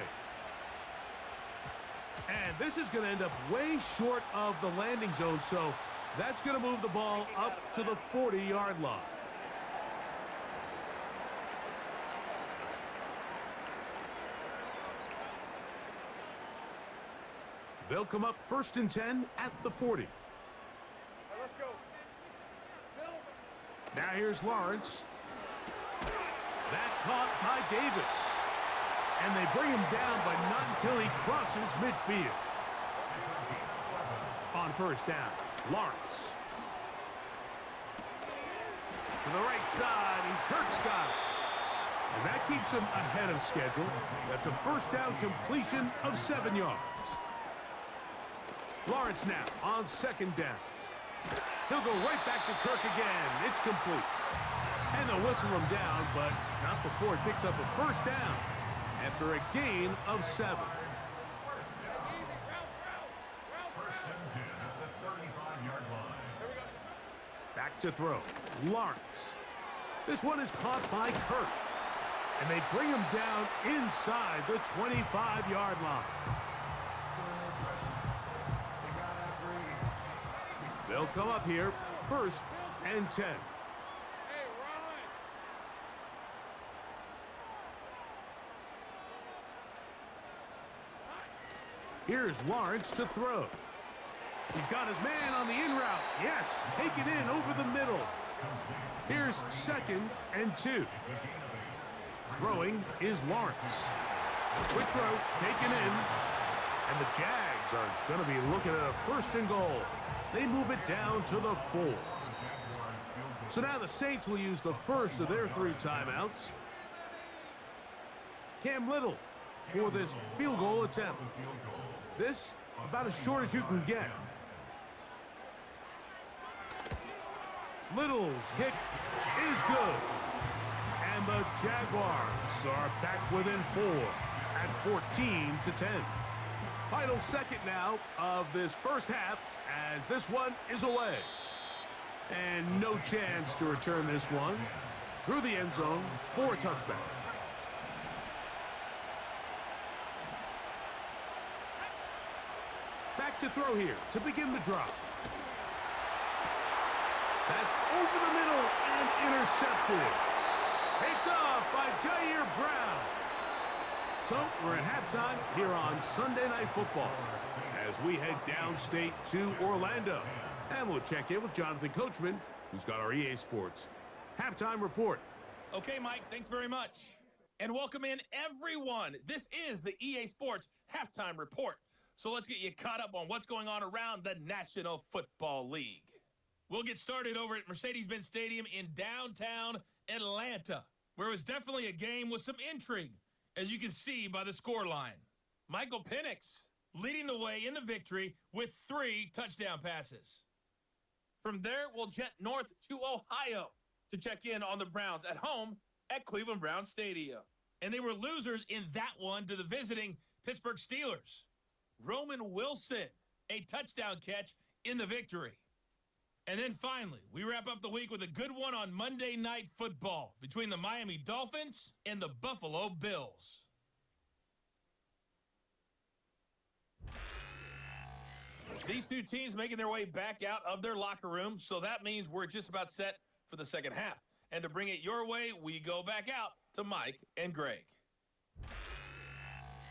And this is going to end up way short of the landing zone, so that's going to move the ball up to the 40-yard line. They'll come up 1st and 10 at the 40. Let's go. Now here's Lawrence. That caught by Davis. And they bring him down, but not until he crosses midfield. On 1st down, Lawrence. To the right side, and Kirk's got it. And that keeps him ahead of schedule. That's a 1st down completion of 7 yards. Lawrence now on 2nd down. He'll go right back to Kirk again. It's complete. And they'll whistle him down, but not before he picks up a 1st down after a gain of 7. Back to throw. Lawrence. This one is caught by Kirk. And they bring him down inside the 25-yard line. They'll come up here 1st and 10. Here's Lawrence to throw. He's got his man on the in route. Yes, take it in over the middle. Here's 2nd and 2. Throwing is Lawrence. Quick throw, taken in. And the Jags are going to be looking at a 1st and goal. They move it down to the 4. So now the Saints will use the first of their 3 timeouts. Cam Little for this field goal attempt. This about as short as you can get. Little's kick is good. And the Jaguars are back within 4 at 14-10. Final second now of this 1st half as this one is away. And no chance to return this one through the end zone for a touchback. Back to throw here to begin the drive. That's over the middle and intercepted. Picked off by Jair Brown. So we're at halftime here on Sunday Night Football as we head downstate to Orlando. And we'll check in with Jonathan Coachman, who's got our EA Sports halftime report. Okay, Mike, thanks very much. And welcome in, everyone. This is the EA Sports halftime report. So let's get you caught up on what's going on around the National Football League. We'll get started over at Mercedes-Benz Stadium in downtown Atlanta, where it was definitely a game with some intrigue, as you can see by the scoreline. Michael Penix leading the way in the victory with 3 touchdown passes. From there, we'll jet north to Ohio to check in on the Browns at home at Cleveland Browns Stadium. And they were losers in that one to the visiting Pittsburgh Steelers. Roman Wilson, a touchdown catch in the victory. And then finally, we wrap up the week with a good one on Monday Night Football between the Miami Dolphins and the Buffalo Bills. These 2 teams making their way back out of their locker room, so that means we're just about set for the second half. And to bring it your way, we go back out to Mike and Greg.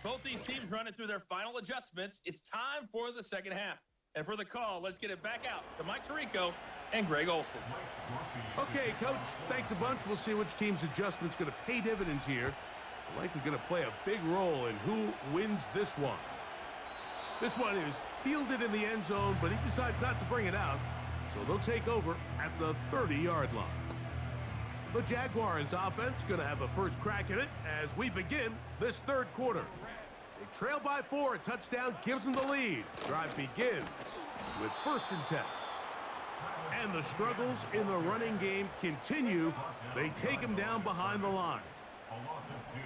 Both these teams running through their final adjustments. It's time for the second half. And for the call, let's get it back out to Mike Tirico and Greg Olson. Okay, Coach, thanks a bunch. We'll see which team's adjustment's going to pay dividends here. Likely going to play a big role in who wins this one. This one is fielded in the end zone, but he decides not to bring it out. So they'll take over at the 30-yard line. The Jaguars offense going to have a first crack at it as we begin this third quarter. They trail by 4. A touchdown gives them the lead. Drive begins with 1st and 10. And the struggles in the running game continue. They take him down behind the line. A loss of 2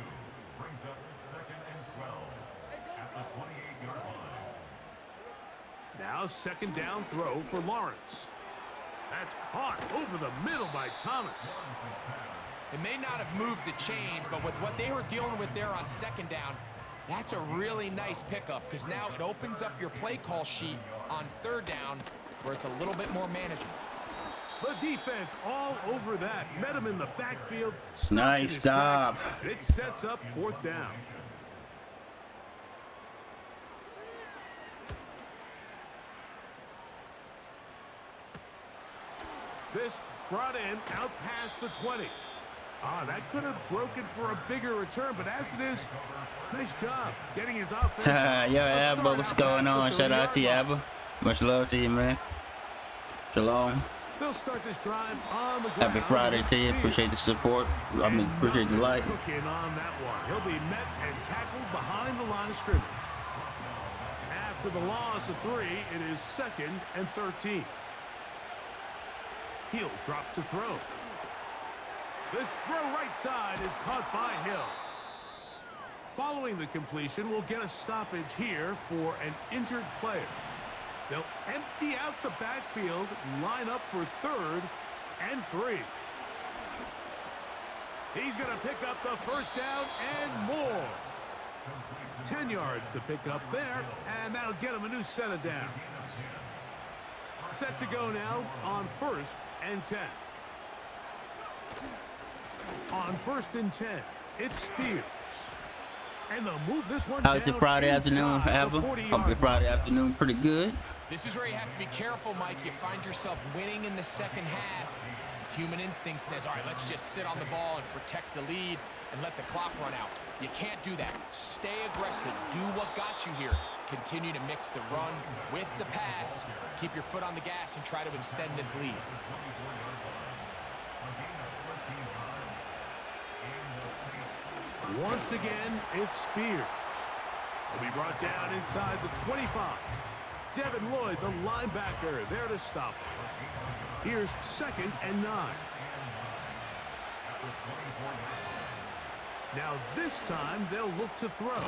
brings up 2nd and 12 at the 28-yard line. Now 2nd down throw for Lawrence. That's caught over the middle by Thomas. It may not have moved the chains, but with what they were dealing with there on 2nd down, that's a really nice pickup because now it opens up your play call sheet on 3rd down where it's a little bit more manageable. The defense all over that. Met him in the backfield. Nice stop. It sets up 4th down. This brought in out past the 20. That could have broken for a bigger return, but as it is, nice job getting his offense. Yo, Abba, what's going on? Shout out to you, Abba. Much love to you, man. Shalom. They'll start this drive on the ground. Happy Friday to you. Appreciate the support. Appreciate the like. Cooking on that one. He'll be met and tackled behind the line of scrimmage. After the loss of 3, it is 2nd and 13. He'll drop to throw. This throw right side is caught by Hill. Following the completion, we'll get a stoppage here for an injured player. They'll empty out the backfield, line up for 3rd and 3. He's going to pick up the 1st down and more. 10 yards to pick up there, and that'll get him a new set of downs. Set to go now on 1st and 10. On 1st and 10, it's Spears. And they'll move this one How's your Friday afternoon, Abba? Hope your Friday afternoon pretty good. This is where you have to be careful, Mike. You find yourself winning in the 2nd half. Human instinct says, all right, let's just sit on the ball and protect the lead and let the clock run out. You can't do that. Stay aggressive. Do what got you here. Continue to mix the run with the pass. Keep your foot on the gas and try to extend this lead. Once again, it's Spears. He'll be brought down inside the 25. Devin Lloyd, the linebacker, there to stop him. Here's 2nd and 9. Now this time they'll look to throw.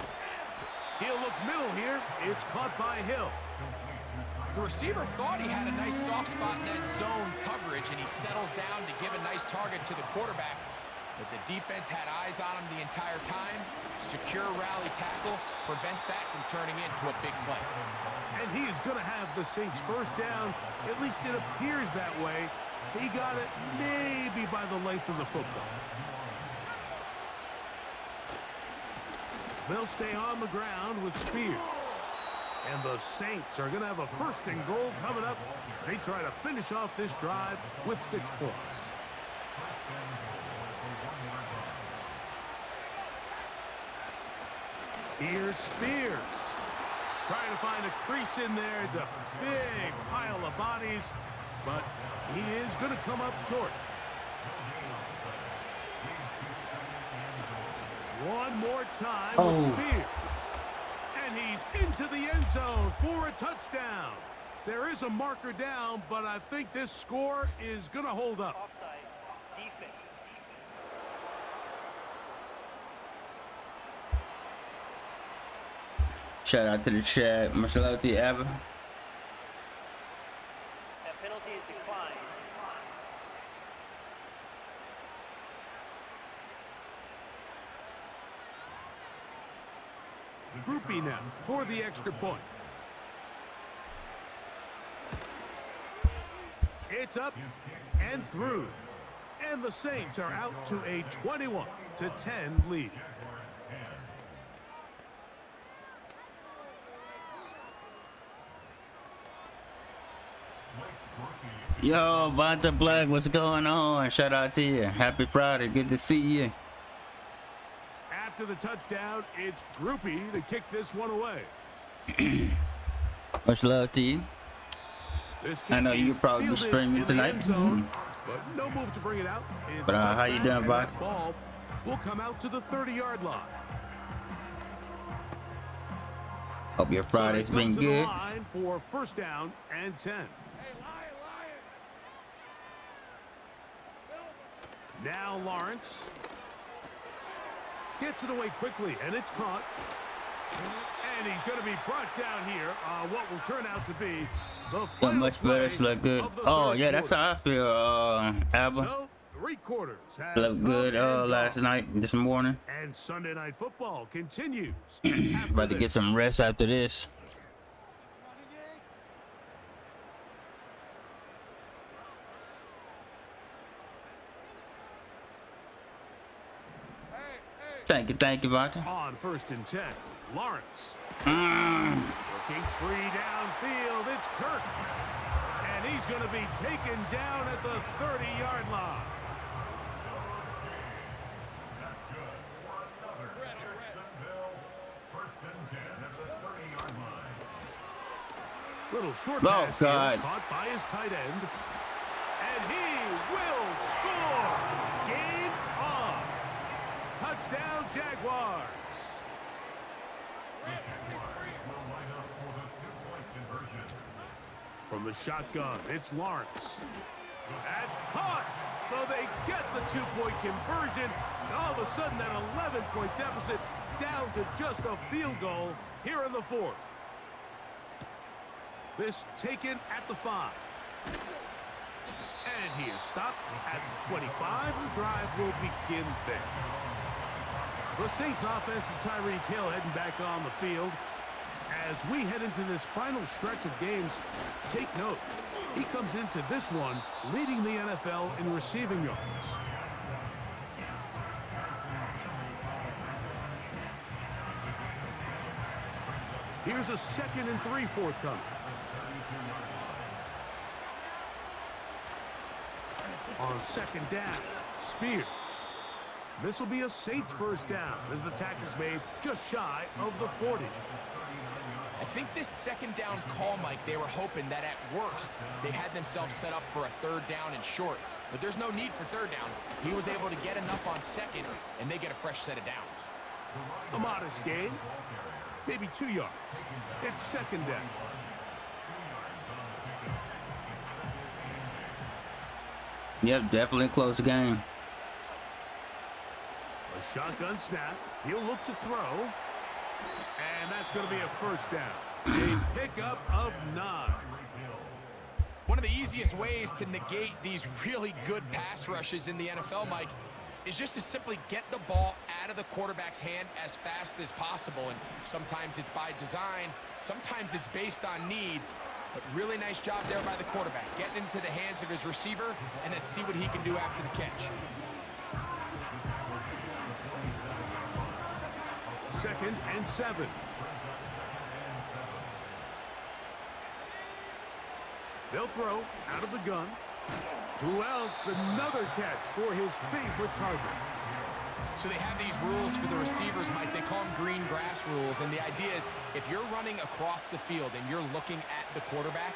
He'll look middle here. It's caught by Hill. The receiver thought he had a nice soft spot in that zone coverage, and he settles down to give a nice target to the quarterback. But the defense had eyes on him the entire time. Secure rally tackle prevents that from turning into a big play. And he is going to have the Saints 1st down. At least it appears that way. He got it maybe by the length of the football. They'll stay on the ground with Spears. And the Saints are going to have a 1st and goal coming up. They try to finish off this drive with 6 points. Here's Spears. Trying to find a crease in there. It's a big pile of bodies, but he is going to come up short. One more time with Spears. And he's into the end zone for a touchdown. There is a marker down, but I think this score is going to hold up. Offside. Defense. Shout out to the chat. Much love to you, Abba. That penalty is declined. Groupie now for the extra point. It's up and through. And the Saints are out to a 21-10 lead. Yo, Vonta Black, what's going on? Shout out to you. Happy Friday. Good to see you. After the touchdown, it's Groupie to kick this one away. Much love to you. This I know kick you is probably be fielded streaming in the tonight. end zone, but no move to bring it out. It's But how you touchback, doing, and Bud? that ball will come out to the 30-yard line. Hope your Friday's so they been come to the good. line for first down and 10. Now Lawrence gets it away quickly, and it's caught. And he's going to be brought down here on what will turn out to be the Got final much better. play It's look good. of the Oh third yeah, that's quarter. how I feel. Alba So, 3 quarters have looked good come and last gone. night, this morning. And Sunday Night Football continues. About to get some rest after this. Thank you, Vata. On first and 10, Lawrence. Mm. Working free downfield, it's Kirk. And he's going to be taken down at the 30-yard line. That's good for another Jacksonville. First and 10 at the 30-yard line. Little short Oh, pass here, God. caught by his tight end. And he will score. Game on. Touchdown, Jaguars. The Jaguars will line up for the 2-point conversion. From the shotgun, it's Lawrence. That's caught. So they get the 2-point conversion. And all of a sudden, that 11-point deficit down to just a field goal here in the fourth. This taken at the 5. And he is stopped at the 25. The drive will begin there. The Saints offense and Tyreek Hill heading back on the field. As we head into this final stretch of games, take note, he comes into this one leading the NFL in receiving yards. Here's a 2nd and 3 forthcoming. On 2nd down, Spears. This will be a Saints first down as the tackle's made just shy of the 40. I think this 2nd down call, Mike, they were hoping that at worst they had themselves set up for a 3rd down and short. But there's no need for 3rd down. He was able to get enough on 2nd, and they get a fresh set of downs. A modest gain, maybe 2 yards. It's 2nd down. Yep, definitely a close game. A shotgun snap. He'll look to throw. And that's going to be a first down. A pickup of 9. One of the easiest ways to negate these really good pass rushes in the NFL, Mike, is just to simply get the ball out of the quarterback's hand as fast as possible. And sometimes it's by design, sometimes it's based on need. But really nice job there by the quarterback, getting into the hands of his receiver, and then see what he can do after the catch. 2nd and 7. They'll throw out of the gun. Who else? Another catch for his favorite target. So they have these rules for the receivers, Mike. They call them green grass rules. And the idea is if you're running across the field and you're looking at the quarterback,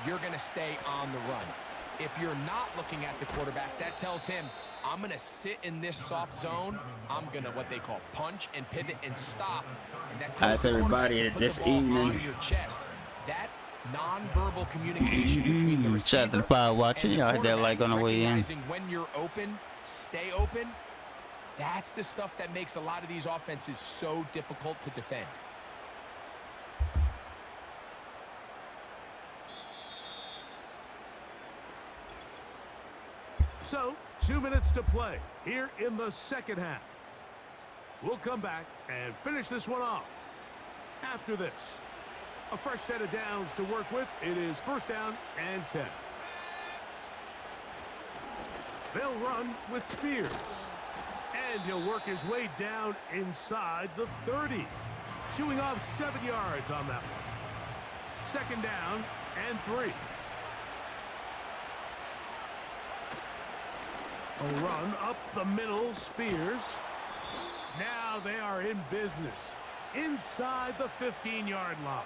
you're going to stay on the run. If you're not looking at the quarterback, that tells him, I'm going to sit in this soft zone. I'm going to what they call punch and pivot and stop. And that tells the everybody quarterback to put this the ball evening. on your chest. That non-verbal communication between the receiver Shout out to the fire watching. and the Y'all hit that like on the way in. recognizing when you're open, stay open. That's the stuff that makes a lot of these offenses so difficult to defend. So, 2 minutes to play here in the second half. We'll come back and finish this one off after this. A fresh set of downs to work with. It is first down and 10. They'll run with Spears. And he'll work his way down inside the 30. Shooing off 7 yards on that one. 2nd down and 3. A run up the middle, Spears. Now they are in business inside the 15-yard line.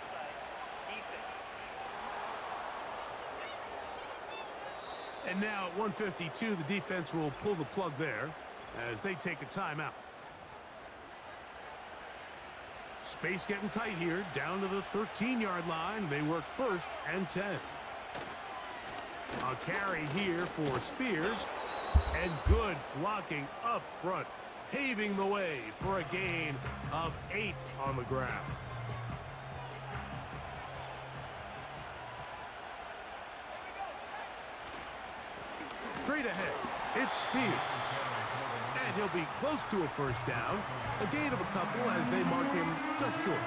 And now at 1:52, the defense will pull the plug there as they take a timeout. Space getting tight here, down to the 13-yard line. They work 1st and 10. A carry here for Spears, and good blocking up front, paving the way for a gain of 8 on the ground. Straight ahead, it's Spears. And he'll be close to a 1st down. A gain of a couple as they mark him just short.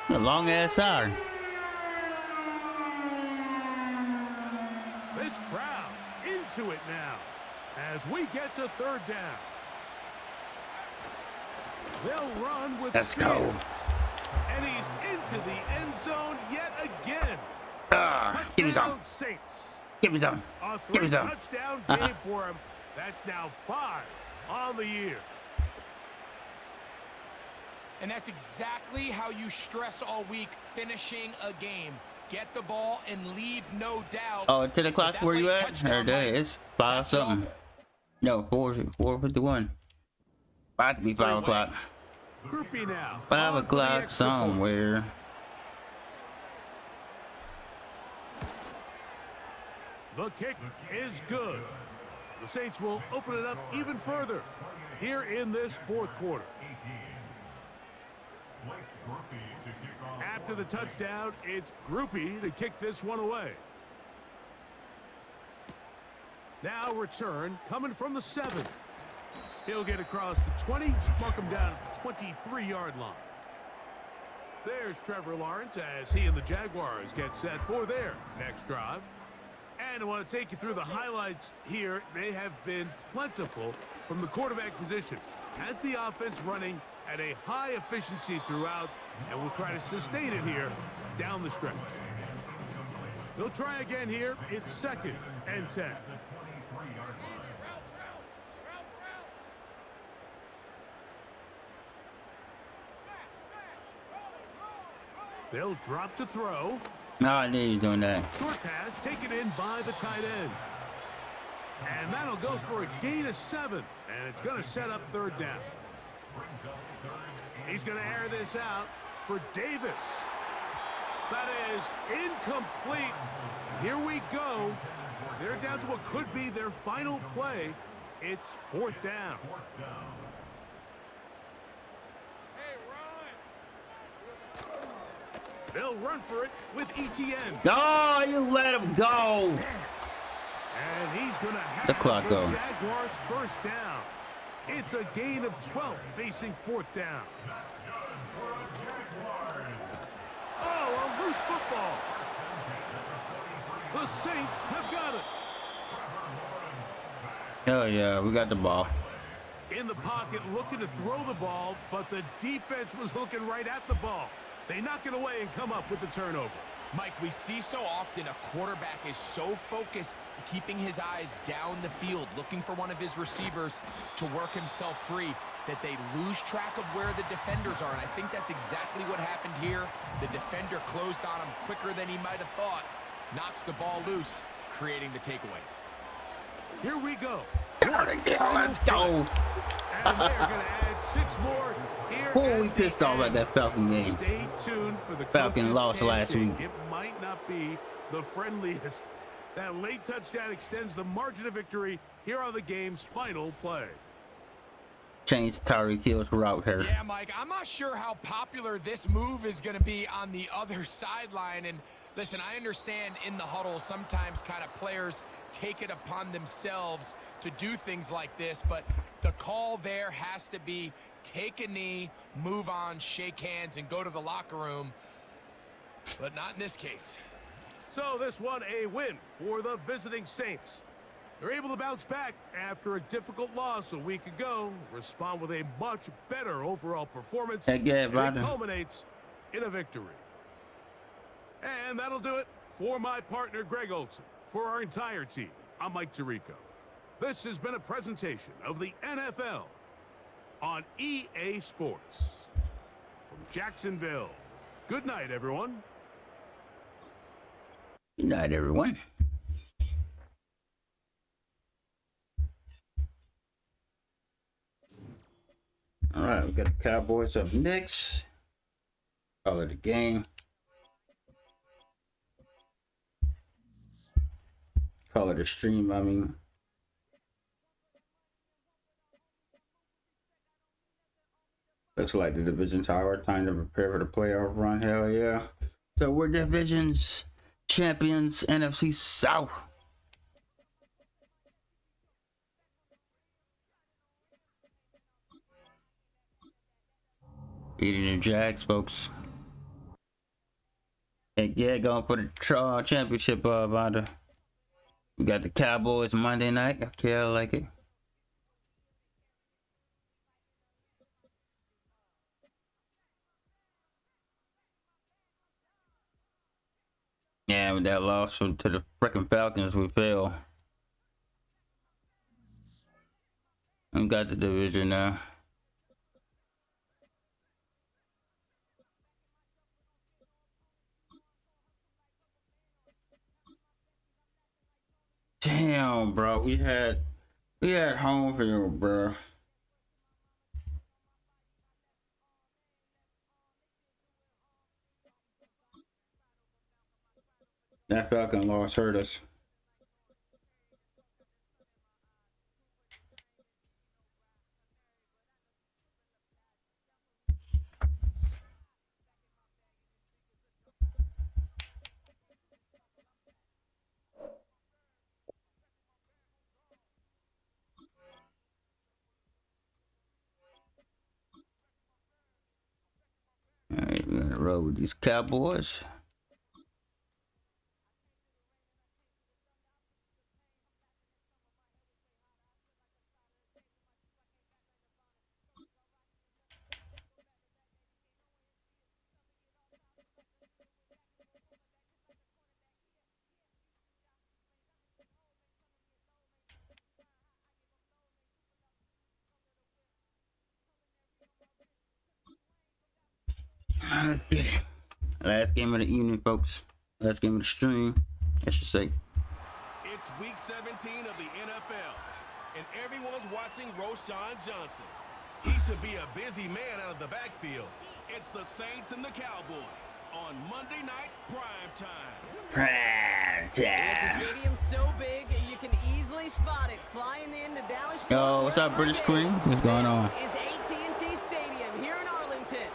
A long-ass hour. This crowd into it now as we get to 3rd down. They'll run with Let's Spears. go. And he's into the end zone yet again. Give me some. Touchdown Saints. Give me some. A Give me 3 some. touchdown game for him. That's now 5 on the year. And that's exactly how you stress all week, finishing a game. Get the ball and leave no doubt. Oh, 10 o'clock where you at? Or day? It's 5 something. No, 4:51. About to be 5 o'clock. Groupie now. 5 o'clock somewhere. The kick is good. The Saints will open it up even further here in this 4th quarter. After the touchdown, it's Groupie to kick this one away. Now return coming from the 7. He'll get across the 20, mark him down at the 23-yard line. There's Trevor Lawrence as he and the Jaguars get set for their next drive. And I want to take you through the highlights here. They have been plentiful from the quarterback position. Has the offense running at a high efficiency throughout, and we'll try to sustain it here down the stretch. They'll try again here. It's 2nd and 10. They'll drop to throw. No, I knew you was doing that. Short pass taken in by the tight end. And that'll go for a gain of 7. And it's going to set up 3rd down. He's going to air this out for Davis. That is incomplete. Here we go. They're down to what could be their final play. It's 4th down. They'll run for it with ETN. No, you let him go. And he's going to have The clock go. Jaguars 1st down. It's a gain of 12 facing 4th down. Oh, a loose football. The Saints have got it. Oh, yeah, we got the ball. In the pocket, looking to throw the ball, but the defense was looking right at the ball. They knock it away and come up with the turnover. Mike, we see so often a quarterback is so focused keeping his eyes down the field, looking for one of his receivers to work himself free, that they lose track of where the defenders are. And I think that's exactly what happened here. The defender closed on him quicker than he might have thought, knocks the ball loose, creating the takeaway. Here we go. Let's go. And they're going to add 6 more here. Who we pissed off at that Falcon game? Stay tuned for the Falcon lost last week. It might not be the friendliest. That late touchdown extends the margin of victory. Here are the game's final play. Change Tyreek Hill's route here. Yeah, Mike, I'm not sure how popular this move is going to be on the other sideline. And listen, I understand in the huddle sometimes kind of players take it upon themselves to do things like this, but the call there has to be take a knee, move on, shake hands, and go to the locker room. But not in this case. So this one a win for the visiting Saints. They're able to bounce back after a difficult loss a week ago, respond with a much better overall performance, Heck yeah, and Brandon. it culminates in a victory. And that'll do it for my partner, Greg Olson. For our entire team, I'm Mike Tirico. This has been a presentation of the NFL on EA Sports. Jacksonville. Good night, everyone. Good night, everyone. All right, we got the Cowboys up next. Call it a game. Call it a stream, I mean. Looks like the division tower. Time to prepare for the playoff run. Hell yeah. So we're divisions champions, NFC South. Beating the Jags, folks. And yeah, going for the championship, Vonda. We got the Cowboys Monday night. Okay, I like it. Yeah, with that loss to the freaking Falcons, we fell. We got the division now. Damn, bro, we had home field, bro. That Falcon loss hurt us. All right, we're gonna roll with these Cowboys. Let's get it. Last game of the evening, folks. Last game of the stream, I should say. It's week 17 of the NFL, and everyone's watching Roshan Johnson. He should be a busy man out of the backfield. It's the Saints and the Cowboys on Monday night prime time. Prime It's a time. stadium so big you can easily spot it flying into Dallas. Yo, what's up, British Queen? What's going on? This is AT&T Stadium here in Arlington.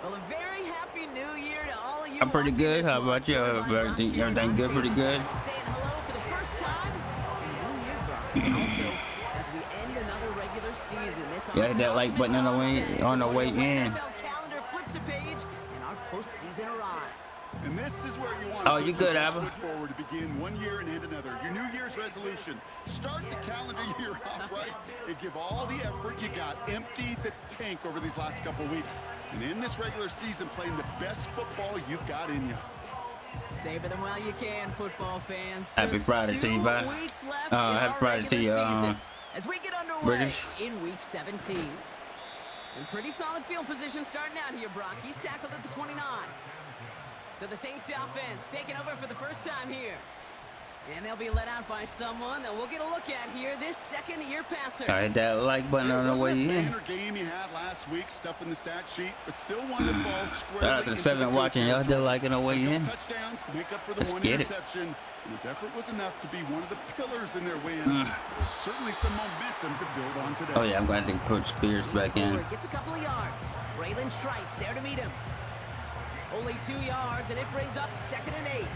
Well, a very happy new year to all of you. I'm pretty good. How about you? Everything good? Pretty good? Saying hello for the first time in New Year, Brock. Also, as we end another regular season, this Yeah, hit that like button on the way in. NFL calendar flips a page and our postseason arrives. And this is where you want Oh, you good, Abba? Abba? Forward to begin one year and end another. Your New Year's resolution. Start the calendar year off right and give all the effort you got. Empty the tank over these last couple weeks. And in this regular season, playing the best football you've got in you. Savor them while you can, football fans. Happy Just Friday to you, 2 bud. weeks left Oh, in happy our Friday to regular you, season as we get underway British. in week 17. In pretty solid field position starting out here, Brock. He's tackled at the 29. So the Saints offense taking over for the first time here. And they'll be let out by someone that we'll get a look at here, this second-year passer. All right, that like button on the way in. Banner game you had last week, stuff in the stat sheet, but still one that falls squarely Shout out to the into 7 watching. Y'all still liking the way in? Touchdowns to make up for the Let's one get it. interception. And his effort was enough to be one of the pillars in their win. There's certainly some momentum to build on today. Oh yeah, I'm glad to put Spears back in. Gets a couple of yards. Braylon Trice there to meet him. Only 2 yards, and it brings up 2nd and 8.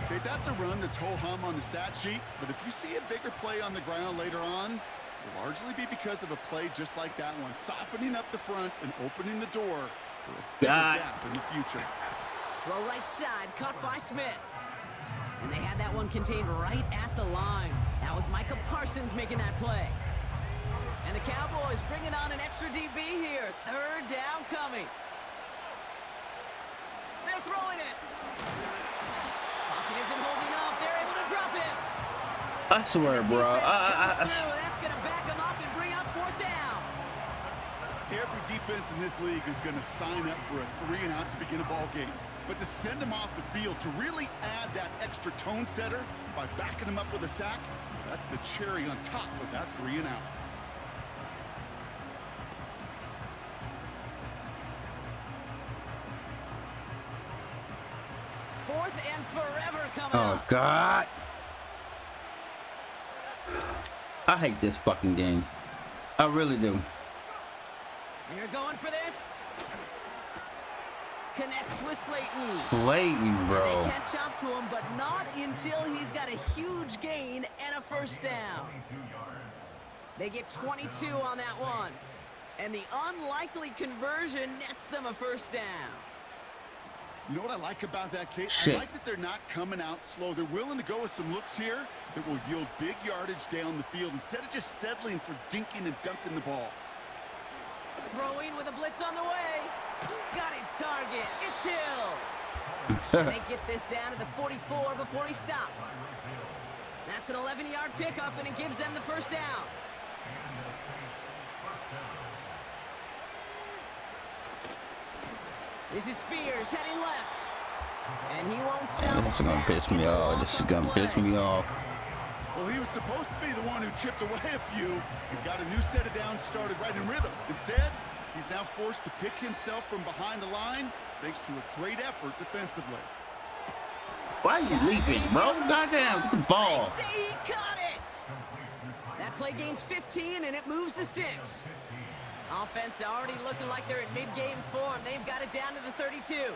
Okay, that's a run that's ho-hum on the stat sheet, but if you see a bigger play on the ground later on, it'll largely be because of a play just like that one, softening up the front and opening the door for a bigger gap in the future. Throw right side, caught by Smith. And they had that one contained right at the line. That was Micah Parsons making that play. And the Cowboys bringing on an extra DB here. 3rd down coming. They're throwing it. Pocket isn't holding up. They're able to drop him. I swear, bro. That's going to back him up and bring up 4th down. Every defense in this league is going to sign up for a 3-and-out to begin a ball game. But to send him off the field, to really add that extra tone setter by backing him up with a sack, that's the cherry on top of that 3-and-out. Fourth and forever coming Oh, up. God. I hate this fucking game. I really do. You're going for this. Connects with Slayton. Slayton, bro. They catch up to him, but not until he's got a huge gain and a first down. They get 22 on that one. And the unlikely conversion nets them a first down. You know what I like about that, Kate? Shit. I like that they're not coming out slow. They're willing to go with some looks here that will yield big yardage down the field instead of just settling for dinking and dunking the ball. Throwing with a blitz on the way. Got his target. It's Hill. They get this down to the 44 before he stopped. That's an 11-yard pickup, and it gives them the first down. This is Spears heading left. And he won't sell This is gonna piss me off. This is gonna piss me off. Well, he was supposed to be the one who chipped away a few and got a new set of downs started right in rhythm. Instead, he's now forced to pick himself from behind the line thanks to a great effort defensively. Why are you leaping, bro? Goddamn, get the ball. They say he caught it. That play gains 15, and it moves the sticks. Offense already looking like they're in mid-game form. They've got it down to the 32.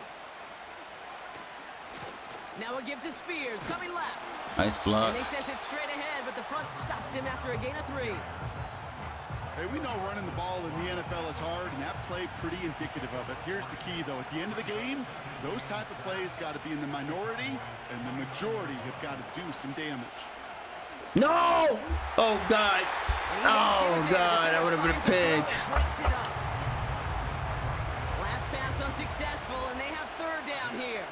Now we'll give to Spears, coming left. Nice block. And they sent it straight ahead, but the front stops him after a gain of 3. Hey, we know running the ball in the NFL is hard, and that play pretty indicative of it. Here's the key, though. At the end of the game, those type of plays got to be in the minority, and the majority have got to do some damage. No! Oh, God. Oh, God. That would have been a pick. Breaks it up. Last pass unsuccessful, and they have third down here.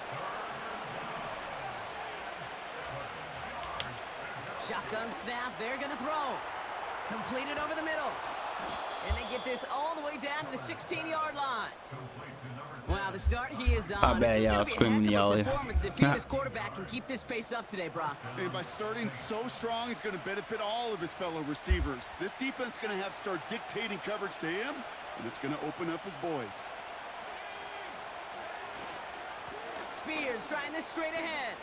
Shotgun snap. They're going to throw. Completed over the middle. And they get this all the way down to the 16-yard line. Wow, the start he is on. I bet y'all screaming y'all. Performance if you're this quarterback can keep this pace up today, Brock. Hey, by starting so strong, he's going to benefit all of his fellow receivers. This defense going to have to start dictating coverage to him, and it's going to open up his boys. Spears trying this straight ahead.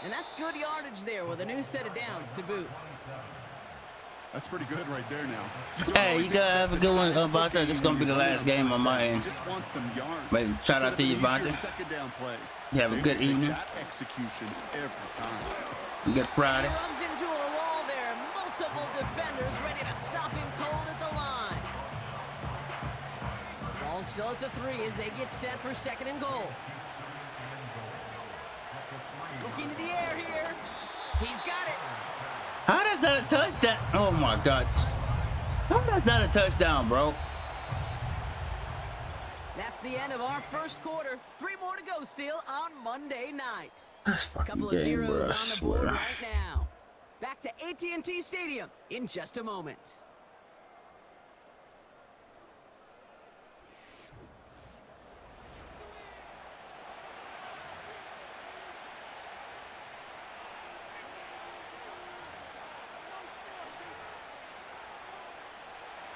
And that's good yardage there with a new set of downs to boot. That's pretty good right there now. Hey, you gotta have a good one about that. This is gonna be the last game on my end. Just want some yards. Wait, shout out to you, Vontae. Second down play. You have a good evening. That execution every time. Good Friday. He runs into a wall there. Multiple defenders ready to stop him cold at the line. Ball still at the 3 as they get set for second and goal. Looking to the air here. He's got it. How does that a touchdown? Oh my God. How does that a touchdown, bro? That's the end of our first quarter. 3 more to go still on Monday night. That's fucking Couple of game, zeros bro. I on the board swear. right now. Back to AT&T Stadium in just a moment.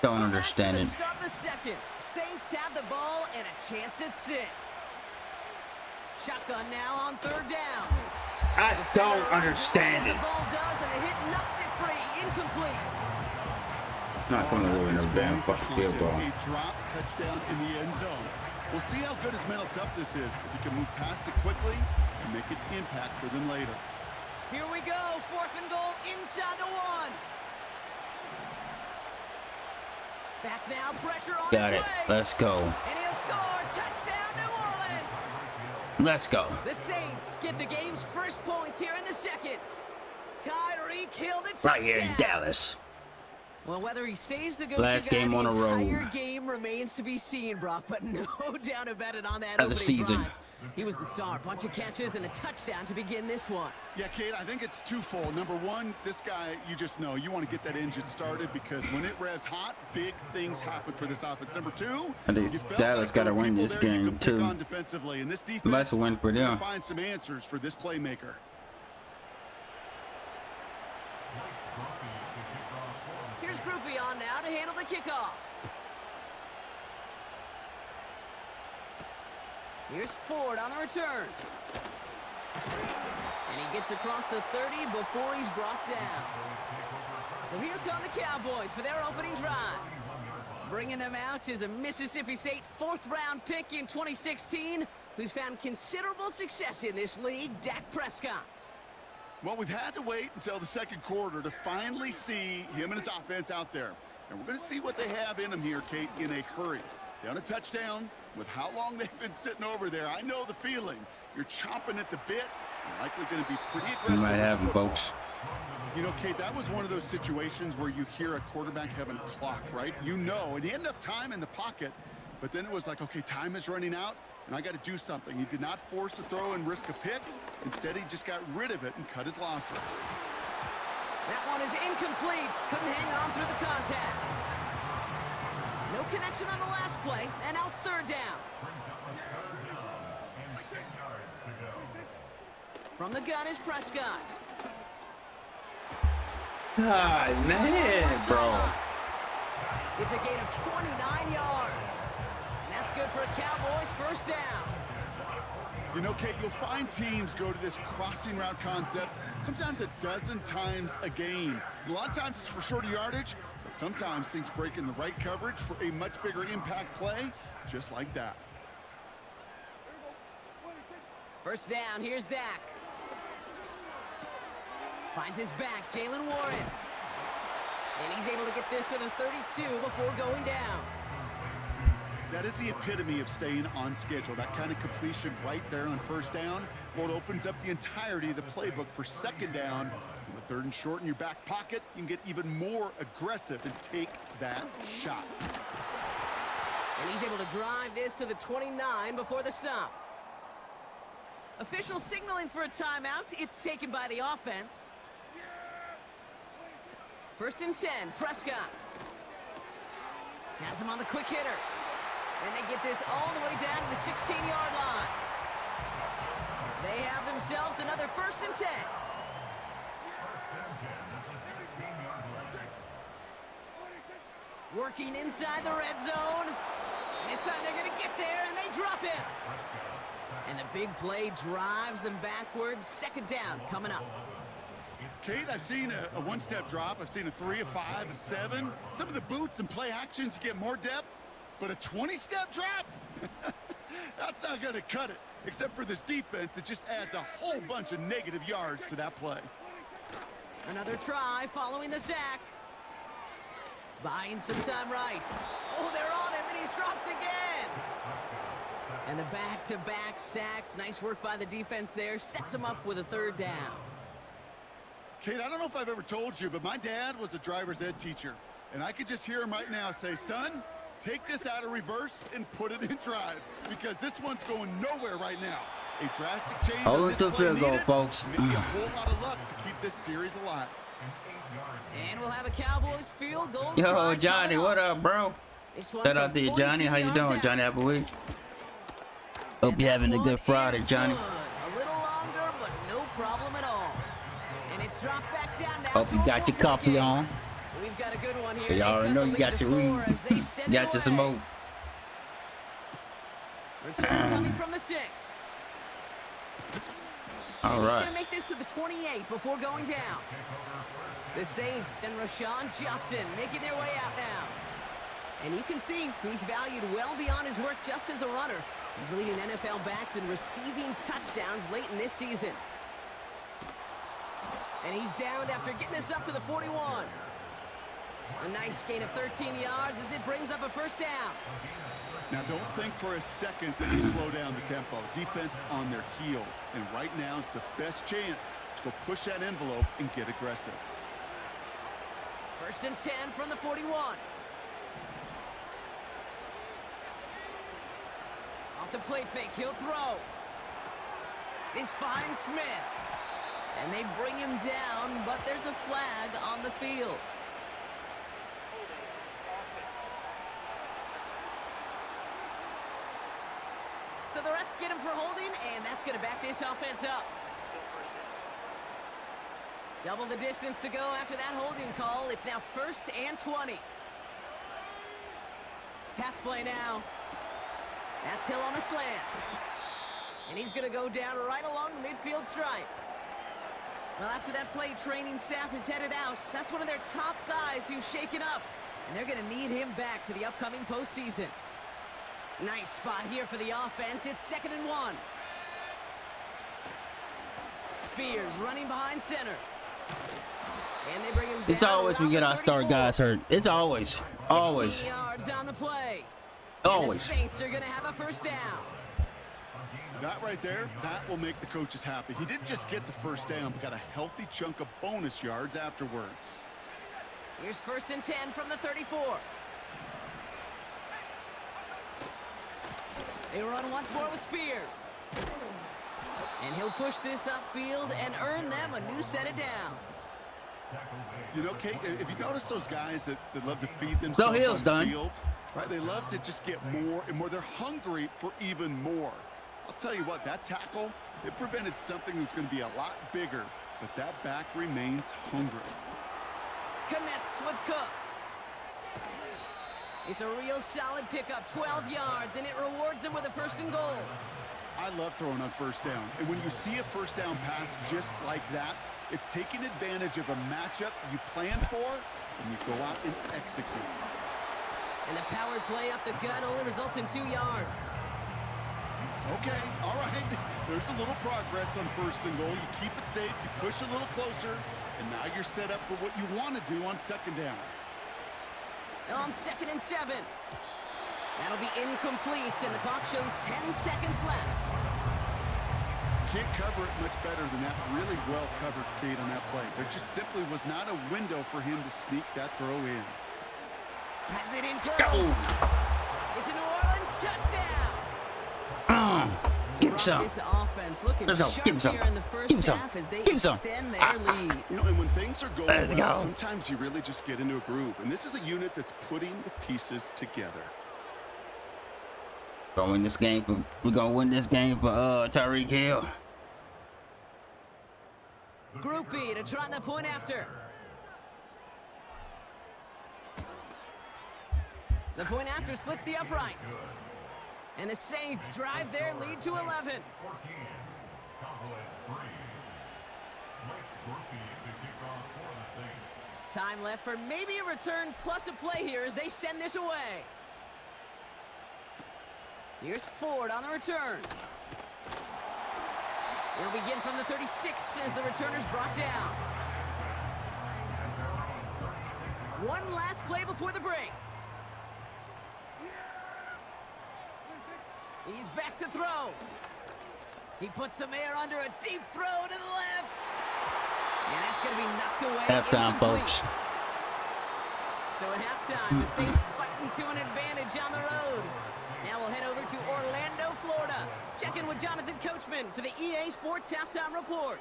Don't understand it. Start the second. Saints have the ball and a chance at 6. Shotgun now on third down. I don't understand The it. ball does, and the hit knocks it free. Incomplete. Not gonna live in no damn fucking field goal. A drop touchdown in the end zone. We'll see how good his mental toughness is. If he can move past it quickly and make an impact for them later. Here we go. 4th and goal inside the 1. Back now, pressure on Got it. its way. Let's go. And he'll score. Touchdown, New Orleans. Let's go. The Saints get the game's first points here in the second. Tyreek Hill the touchdown. Right here in Dallas. Well, whether he stays the go-to Last guy, game on the entire road game remains to be seen, Brock. But no doubt about it on that of the opening season. drive. He was the star. Bunch of catches and a touchdown to begin this one. Yeah, Kate, I think it's twofold. Number one, this guy, you just know, you want to get that engine started because when it revs hot, big things happen for this offense. Number two, I think Dallas got to win this game, too. Defensively. And this defense, let's win for them. Find some answers for this playmaker. Here's Groupie on now to handle the kickoff. Here's Ford on the return. And he gets across the 30 before he's brought down. So here come the Cowboys for their opening drive. Bringing them out is a Mississippi State 4th-round pick in 2016 who's found considerable success in this league, Dak Prescott. Well, we've had to wait until the second quarter to finally see him and his offense out there. And we're going to see what they have in them here, Kate, in a hurry. Down a touchdown. With how long they've been sitting over there, I know the feeling. You're chomping at the bit. You're likely going to be pretty aggressive. You might have them, folks. You know, Kate, that was one of those situations where you hear a quarterback having a clock, right? You know, and he had enough time in the pocket, but then it was like, okay, time is running out, and I got to do something. He did not force a throw and risk a pick. Instead, he just got rid of it and cut his losses. That one is incomplete. Couldn't hang on through the contact. No connection on the last play, and now it's 3rd down. From the gun is Prescott. Ah, man, bro. It's a gain of 29 yards. And that's good for a Cowboys 1st down. You know, Kate, you'll find teams go to this crossing route concept sometimes a dozen times a game. A lot of times it's for shorter yardage, but sometimes things break in the right coverage for a much bigger impact play, just like that. 1st down, here's Dak. Finds his back, Jalen Warren. And he's able to get this to the 32 before going down. That is the epitome of staying on schedule. That kind of completion right there on 1st down. Well, it opens up the entirety of the playbook for 2nd down. With 3rd and short in your back pocket, you can get even more aggressive and take that shot. And he's able to drive this to the 29 before the stop. Official signaling for a timeout. It's taken by the offense. 1st and 10, Prescott. Has him on the quick hitter. And they get this all the way down to the 16-yard line. They have themselves another 1st and 10. Working inside the red zone. And this time they're going to get there, and they drop him. And the big play drives them backwards. 2nd down coming up. Kate, I've seen a one-step drop. I've seen a 3, a 5, a 7. Some of the boots and play actions get more depth, but a 20-step drop? That's not going to cut it. Except for this defense, it just adds a whole bunch of negative yards to that play. Another try following the sack. Buying some time right. Oh, they're on him, and he's dropped again. And the back-to-back sacks. Nice work by the defense there. Sets him up with a 3rd down. Kate, I don't know if I've ever told you, but my dad was a driver's ed teacher. And I could just hear him right now say, son, take this out of reverse and put it in drive. Because this one's going nowhere right now. A drastic change on this play field goal, needed. folks. Maybe a whole lot of luck to keep this series alive. And we'll have a Cowboys field goal. Yo, Johnny, what up, bro? Shout out to you, Johnny. How you doing, Johnny Appleweed? Hope you're having a good Friday, Johnny. A little longer, but no problem at all. And it's dropped back down now. Hope you got your coffee on. We've got a good one here. Y'all already know you got your weed. Got your smoke. Return coming from the 6. All He's right. going to make this to the 28 before going down. The Saints and Rashawn Johnson making their way out now. And you can see he's valued well beyond his work just as a runner. He's leading NFL backs in receiving touchdowns late in this season. And he's downed after getting this up to the 41. A nice gain of 13 yards as it brings up a 1st down. Now, don't think for a second that you slow down the tempo. Defense on their heels. And right now is the best chance to go push that envelope and get aggressive. 1st and 10 from the 41. Off the play fake, he'll throw. This finds Smith. And they bring him down, but there's a flag on the field. So the refs get him for holding, and that's going to back this offense up. Double the distance to go after that holding call. It's now 1st and 20. Pass play now. That's Hill on the slant. And he's going to go down right along the midfield stripe. Well, after that play, training staff is headed out. That's one of their top guys who's shaken up. And they're going to need him back for the upcoming postseason. Nice spot here for the offense. It's 2nd and 1. Spears running behind center. And they bring him down. It's always we get our star guys hurt. It's always. 16 yards on the play. Always. And the Saints are going to have a first down. That right there, that will make the coaches happy. He didn't just get the first down, but got a healthy chunk of bonus yards afterwards. Here's 1st and 10 from the 34. They run once more with Spears. And he'll push this upfield and earn them a new set of downs. You know, Kate, if you notice those guys that love to feed themselves on the field, right? They love to just get more and more. They're hungry for even more. I'll tell you what, that tackle, it prevented something that's going to be a lot bigger, but that back remains hungry. Connects with Cook. It's a real solid pickup, 12 yards, and it rewards him with a 1st and goal. I love throwing on 1st down, and when you see a 1st down pass just like that, it's taking advantage of a matchup you plan for, and you go out and execute. And the power play up the gut only results in 2 yards. Okay, all right. There's a little progress on 1st and goal. You keep it safe, you push a little closer, and now you're set up for what you want to do on 2nd down. On 2nd and 7. That'll be incomplete, and the clock shows 10 seconds left. Can't cover it much better than that. Really well covered, Kate, on that play. There just simply was not a window for him to sneak that throw in. Has it in close. It's a New Orleans touchdown. Give him some. This offense looking sharp here in the first half as they extend their lead. You know, and when things are going well, sometimes you really just get into a groove. And this is a unit that's putting the pieces together. We're gonna win this game. We're gonna win this game for Tyreek Hill. Group B to try the point after. The point after splits the uprights. And the Saints drive their lead to 11. Time left for maybe a return plus a play here as they send this away. Here's Ford on the return. They'll begin from the 36 as the returner's brought down. One last play before the break. He's back to throw. He puts some air under a deep throw to the left. And that's going to be knocked away. Halftime, folks. So at halftime, the Saints fighting to an advantage on the road. Now we'll head over to Orlando, Florida. Check in with Jonathan Coachman for the EA Sports Halftime Report.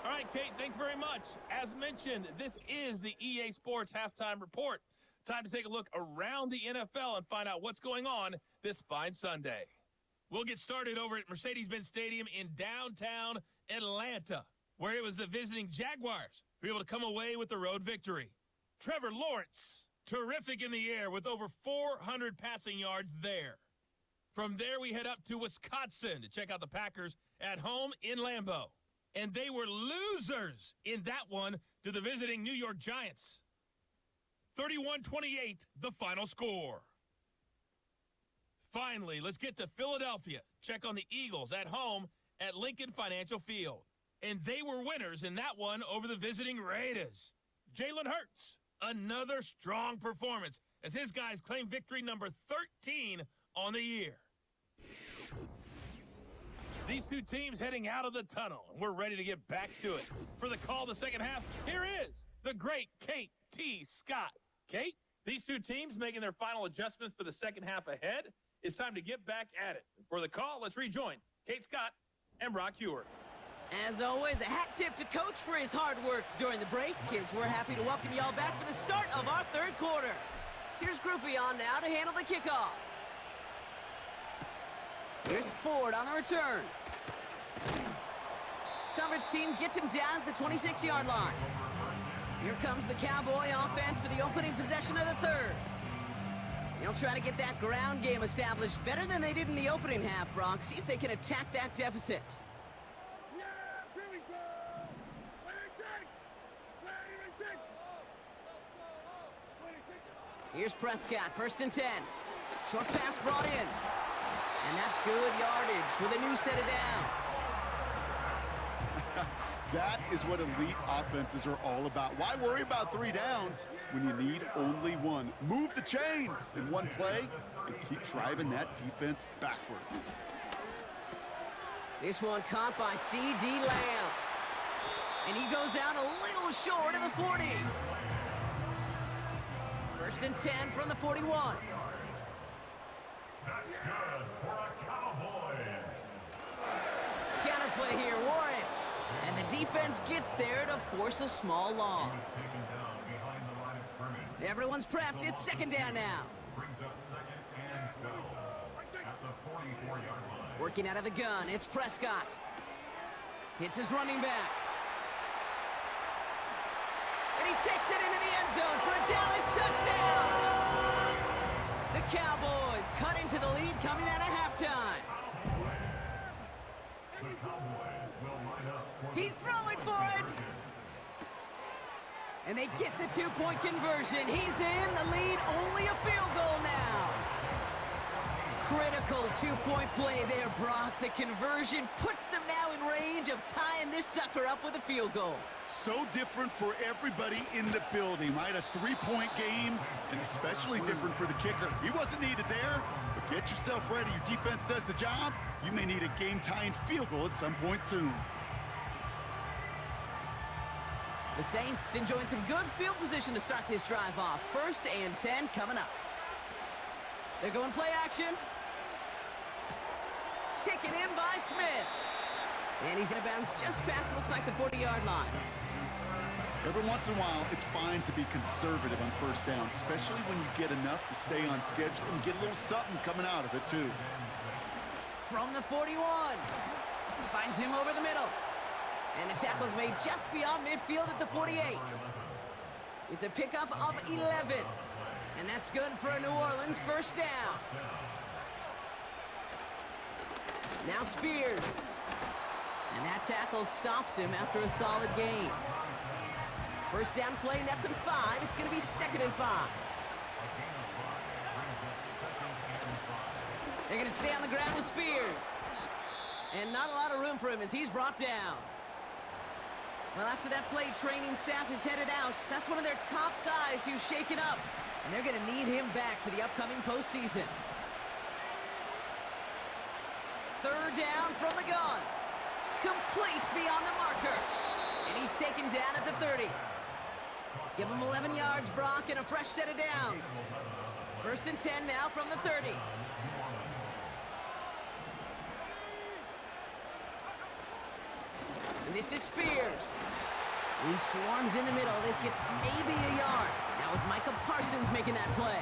All right, Kate, thanks very much. As mentioned, this is the EA Sports Halftime Report. Time to take a look around the NFL and find out what's going on this fine Sunday. We'll get started over at Mercedes-Benz Stadium in downtown Atlanta, where it was the visiting Jaguars who were able to come away with the road victory. Trevor Lawrence, terrific in the air with over 400 passing yards there. From there, we head up to Wisconsin to check out the Packers at home in Lambeau. And they were losers in that one to the visiting New York Giants. 31-28, the final score. Finally, let's get to Philadelphia. Check on the Eagles at home at Lincoln Financial Field. And they were winners in that one over the visiting Raiders. Jalen Hurts, another strong performance as his guys claim victory number 13 on the year. These two teams heading out of the tunnel, and we're ready to get back to it. For the call of the second half, here is the great Kate T. Scott. Kate, these two teams making their final adjustments for the second half ahead. It's time to get back at it. For the call, let's rejoin Kate Scott and Brock Hewer. As always, a hat tip to Coach for his hard work during the break, as we're happy to welcome y'all back for the start of our third quarter. Here's Groupie on now to handle the kickoff. Here's Ford on the return. Coverage team gets him down at the 26-yard line. Here comes the Cowboy offense for the opening possession of the third. They'll try to get that ground game established better than they did in the opening half, Brock. See if they can attack that deficit. Here's Prescott, 1st and 10. Short pass brought in. And that's good yardage with a new set of downs. That is what elite offenses are all about. Why worry about 3 downs when you need only 1? Move the chains in one play and keep driving that defense backwards. This one caught by C.D. Lamb. And he goes out a little short of the 40. 1st and 10 from the 41. That's good for the Cowboys. Counterplay here, Warren. And the defense gets there to force a small loss. Everyone's prepped. It's 2nd down now. Brings up 2nd and 12 at the 44-yard line. Working out of the gun, it's Prescott. Hits his running back. And he takes it into the end zone for a Dallas touchdown. The Cowboys cut into the lead coming out of halftime. The Cowboys will line up for He's throwing for it. And they get the 2-point conversion. He's in the lead, only a field goal now. Critical 2-point play there, Brock. The conversion puts them now in range of tying this sucker up with a field goal. So different for everybody in the building, right? A 3-point game, and especially different for the kicker. He wasn't needed there, but get yourself ready. Your defense does the job. You may need a game-tying field goal at some point soon. The Saints enjoying some good field position to start this drive off. 1st and 10 coming up. They're going play action. Taken in by Smith. And he's in bounds just past, looks like, the 40-yard line. Every once in a while, it's fine to be conservative on 1st down, especially when you get enough to stay on schedule and get a little something coming out of it, too. From the 41. Finds him over the middle. And the tackle's made just beyond midfield at the 48. It's a pickup of 11. And that's good for a New Orleans 1st down. Now Spears. And that tackle stops him after a solid gain. 1st down play, nets him 5. It's going to be 2nd and 5. They're going to stay on the ground with Spears. And not a lot of room for him as he's brought down. Well, after that play, training staff is headed out. That's one of their top guys who's shaken up. And they're going to need him back for the upcoming postseason. 3rd down from the gun. Complete beyond the marker. And he's taken down at the 30. Give him 11 yards, Brock, and a fresh set of downs. 1st and 10 now from the 30. And this is Spears. He swarms in the middle. This gets maybe a yard. That was Micah Parsons making that play.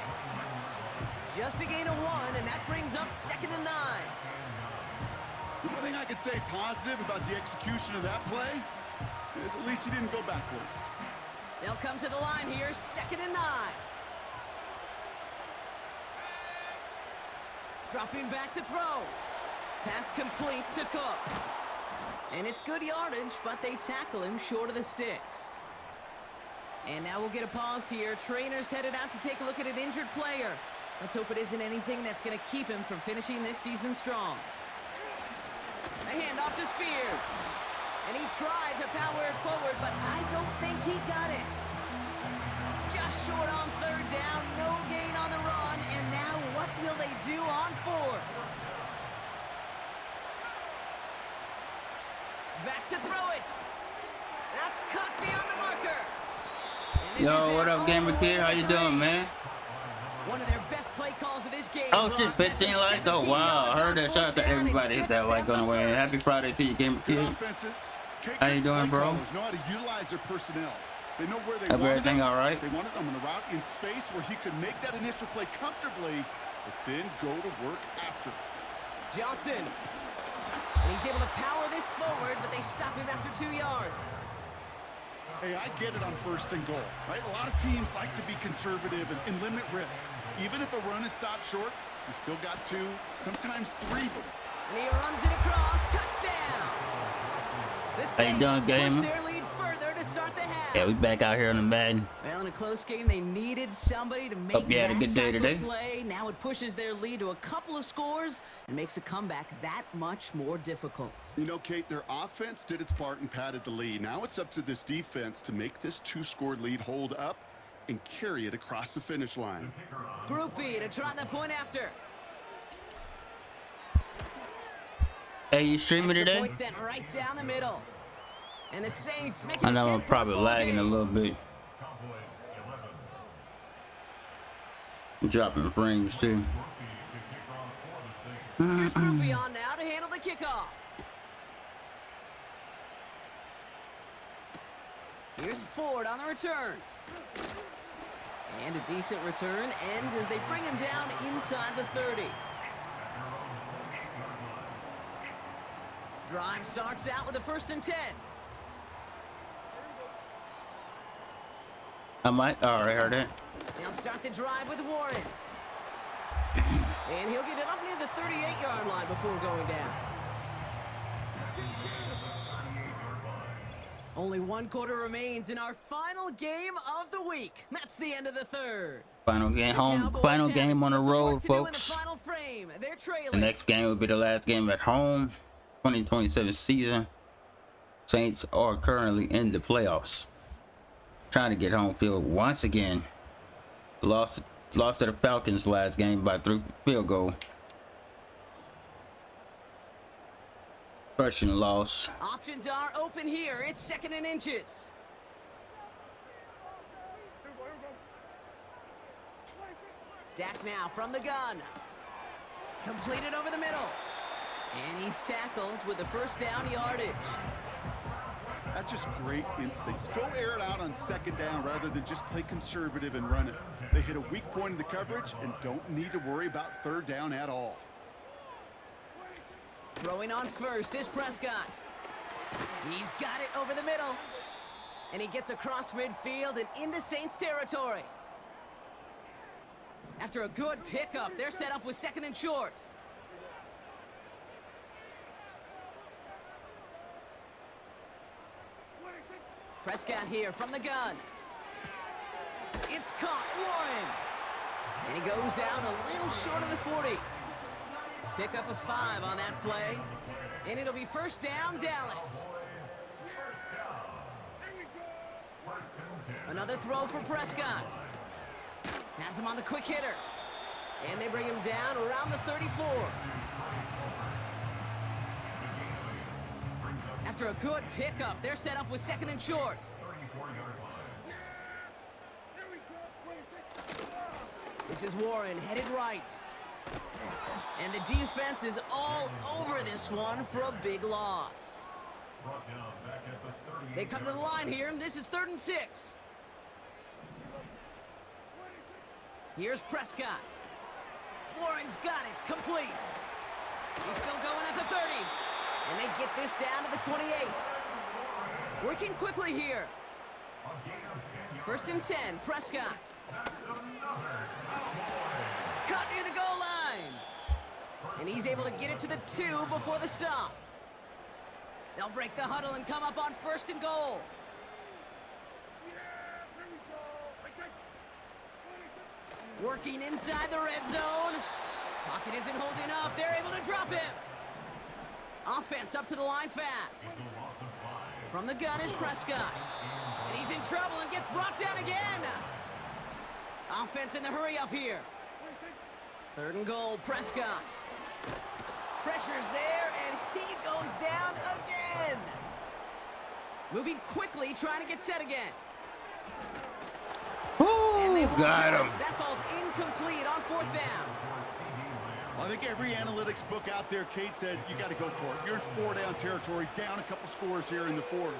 Just a gain of 1, and that brings up 2nd and 9. The only thing I could say positive about the execution of that play is at least he didn't go backwards. They'll come to the line here, 2nd and 9. Dropping back to throw. Pass complete to Cook. And it's good yardage, but they tackle him short of the sticks. And now we'll get a pause here. Trainers headed out to take a look at an injured player. Let's hope it isn't anything that's going to keep him from finishing this season strong. A handoff to Spears. And he tried to power it forward, but I don't think he got it. Just short on 3rd down, no gain on the run, and now what will they do on 4th? Back to throw it. That's caught beyond the marker. Yo, what up, Gamer Kid? How you doing, man? One of their best play calls of this game. Oh shit, 15 likes? Oh wow, I heard that. Shout out to everybody. Hit that like on the way. Happy Friday to you, Gamer Kid. Offenses How you doing, bro? Know how to utilize their personnel. They know where they Hope want everything him. all right? They wanted him on the route in space where he could make that initial play comfortably, but then go to work after. Johnson. And he's able to power this forward, but they stop him after 2 yards. Hey, I get it on 1st and goal, right? A lot of teams like to be conservative and limit risk. Even if a run is stopped short, you still got 2, sometimes 3. And he runs it across. Touchdown! The How you doing, Saints gamer? push their lead further to start the half. Yeah, we back out here on the Madden. Well, in a close game, they needed somebody to make Hope you had a that good day type today. of play. Now it pushes their lead to a couple of scores and makes a comeback that much more difficult. You know, Kate, their offense did its part and padded the lead. Now it's up to this defense to make this 2-score lead hold up and carry it across the finish line. Group B to try the point after. Hey, you streaming Extra today? point sent right down the middle. And the Saints make it I know a I'm probably lagging a little bit. I'm dropping frames too. Here's Group B on now to handle the kickoff. Here's Ford on the return. And a decent return ends as they bring him down inside the 30. Drive starts out with a 1st and 10. I might. All right, heard it. They'll start the drive with Warren. And he'll get it up near the 38-yard line before going down. Only 1 quarter remains in our final game of the week. That's the end of the 3rd. Final game home. Final game on the road, folks. The final frame. They're trailing. The next game will be the last game at home. 2027 season. Saints are currently in the playoffs. Trying to get home field once again. Lost to the Falcons last game by 3 field goal. Crushing loss. Options are open here. It's 2nd and inches. Dak now from the gun. Completed over the middle. And he's tackled with the 1st down yardage. That's just great instincts. Go air it out on 2nd down rather than just play conservative and run it. They hit a weak point in the coverage and don't need to worry about 3rd down at all. Throwing on 1st is Prescott. He's got it over the middle. And he gets across midfield and into Saints territory. After a good pickup, they're set up with 2nd and short. Prescott here from the gun. It's caught, Warren. And he goes out a little short of the 40. Pick up a 5 on that play. And it'll be 1st down, Dallas. Another throw for Prescott. Has him on the quick hitter. And they bring him down around the 34. After a good pickup, they're set up with 2nd and short. This is Warren headed right. And the defense is all over this one for a big loss. They come to the line here, and this is 3rd and 6. Here's Prescott. Warren's got it, complete. He's still going at the 30. And they get this down to the 28. Working quickly here. 1st and 10, Prescott. Cut near the goal line. And he's able to get it to the 2 before the stop. They'll break the huddle and come up on 1st and goal. Working inside the red zone. Pocket isn't holding up. They're able to drop him. Offense up to the line fast. From the gun is Prescott. And he's in trouble and gets brought down again. Offense in the hurry up here. 3rd and goal, Prescott. Pressure's there, and he goes down again. Moving quickly, trying to get set again. Ooh, got him. That falls incomplete on 4th down. Well, I think every analytics book out there, Kate, said you got to go for it. You're in 4-down territory, down a couple scores here in the fourth.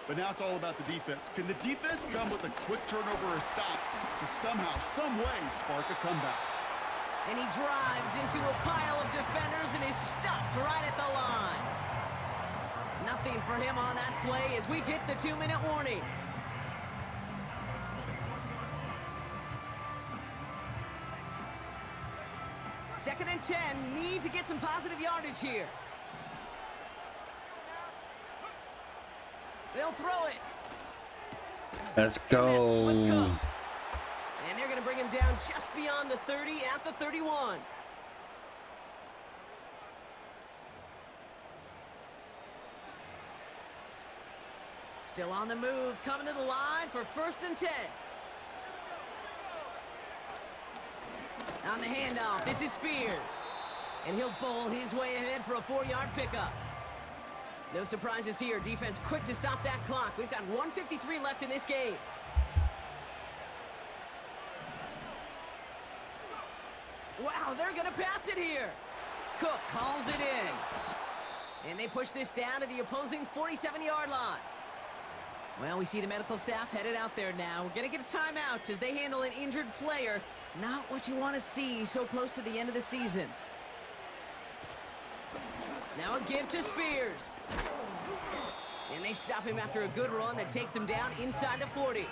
But now it's all about the defense. Can the defense come with a quick turnover or a stop to somehow, some way, spark a comeback? And he drives into a pile of defenders and is stopped right at the line. Nothing for him on that play as we've hit the 2-minute warning. Second and 10, need to get some positive yardage here. They'll throw it. Let's go. And they're going to bring him down just beyond the 30 at the 31. Still on the move, coming to the line for 1st and 10. On the handoff, this is Spears. And he'll bowl his way ahead for a 4-yard pickup. No surprises here. Defense quick to stop that clock. We've got 1:53 left in this game. Wow, they're going to pass it here. Cook calls it in. And they push this down to the opposing 47-yard line. Well, we see the medical staff headed out there now. We're going to get a timeout as they handle an injured player. Not what you want to see so close to the end of the season. Now a give to Spears. And they stop him after a good run that takes him down inside the 40.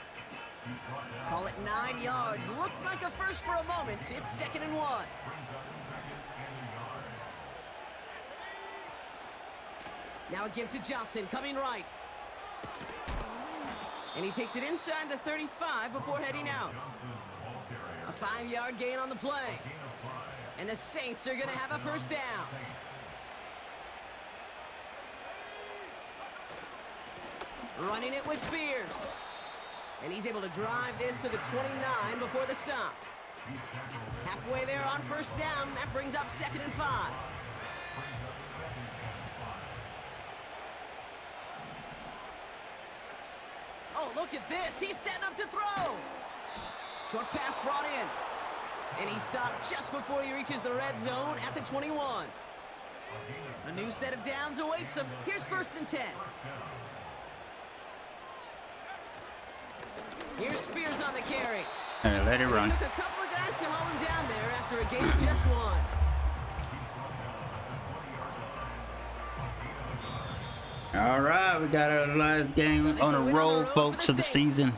Call it 9 yards. Looked like a first for a moment. It's 2nd and 1. Now a give to Johnson, coming right. And he takes it inside the 35 before heading out. A 5-yard gain on the play. And the Saints are going to have a first down. Running it with Spears. And he's able to drive this to the 29 before the stop. Halfway there on 1st down. That brings up 2nd and 5. Oh, look at this. He's setting up to throw. Short pass brought in. And he stopped just before he reaches the red zone at the 21. A new set of downs awaits him. Here's 1st and 10. Here's Spears on the carry. All right, let it run. It took a couple of guys to haul him down there after a gain of just 1. All right, we got our last game on the road, folks, of the season.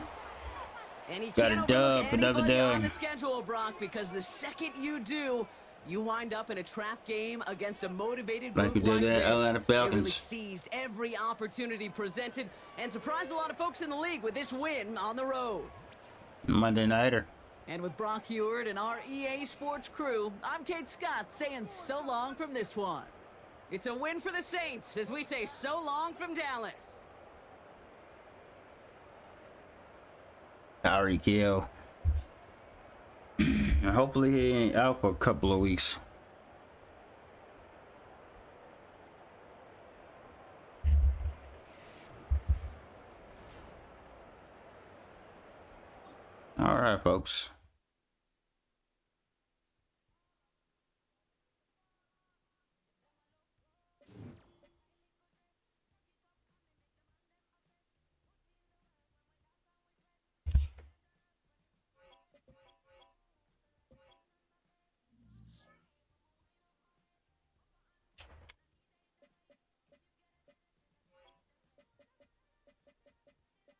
And he Got a dub, another dub. On the schedule, Brock, because the second you do, you wind up in a trap game against a motivated group like we did at Atlanta Falcons. They really seized every opportunity presented and surprised a lot of folks in the league with this win on the road. Monday Nighter. And with Brock Heward and our EA Sports crew, I'm Kate Scott saying so long from this one. It's a win for the Saints as we say so long from Dallas. Tyreek Hill. Hopefully he ain't out for a couple of weeks. All right, folks.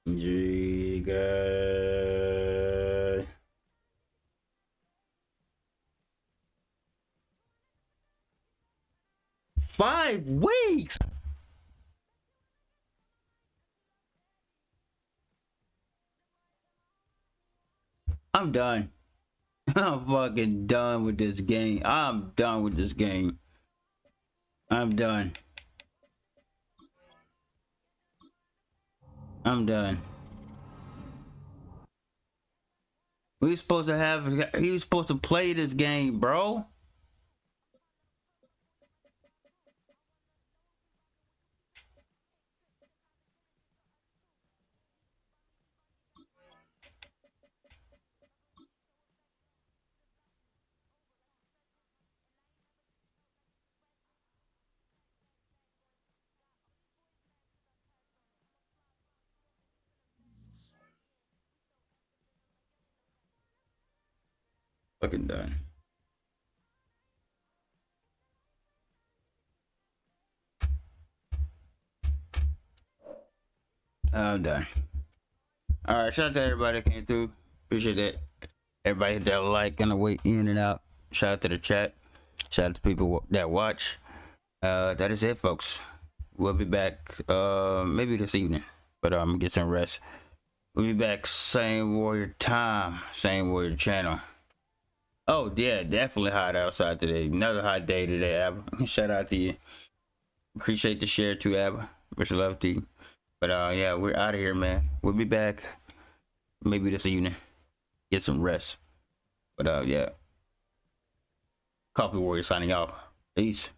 Giga. 5 weeks. I'm done. I'm fucking done with this game. I'm done with this game. I'm done. I'm done. We were supposed to have, he was supposed to play this game, bro. Fucking done. I'm done. All right, shout out to everybody that came through. Appreciate that. Everybody hit that like on the way in and out. Shout out to the chat. Shout out to people that watch. That is it, folks. We'll be back maybe this evening, but I'm gonna get some rest. We'll be back same warrior time, same warrior channel. Oh yeah, definitely hot outside today. Another hot day today, Abba. Shout out to you. Appreciate the share too, Abba. Much love to you. But yeah, we're out of here, man. We'll be back maybe this evening. Get some rest. But yeah. Coffee Warrior signing off. Peace.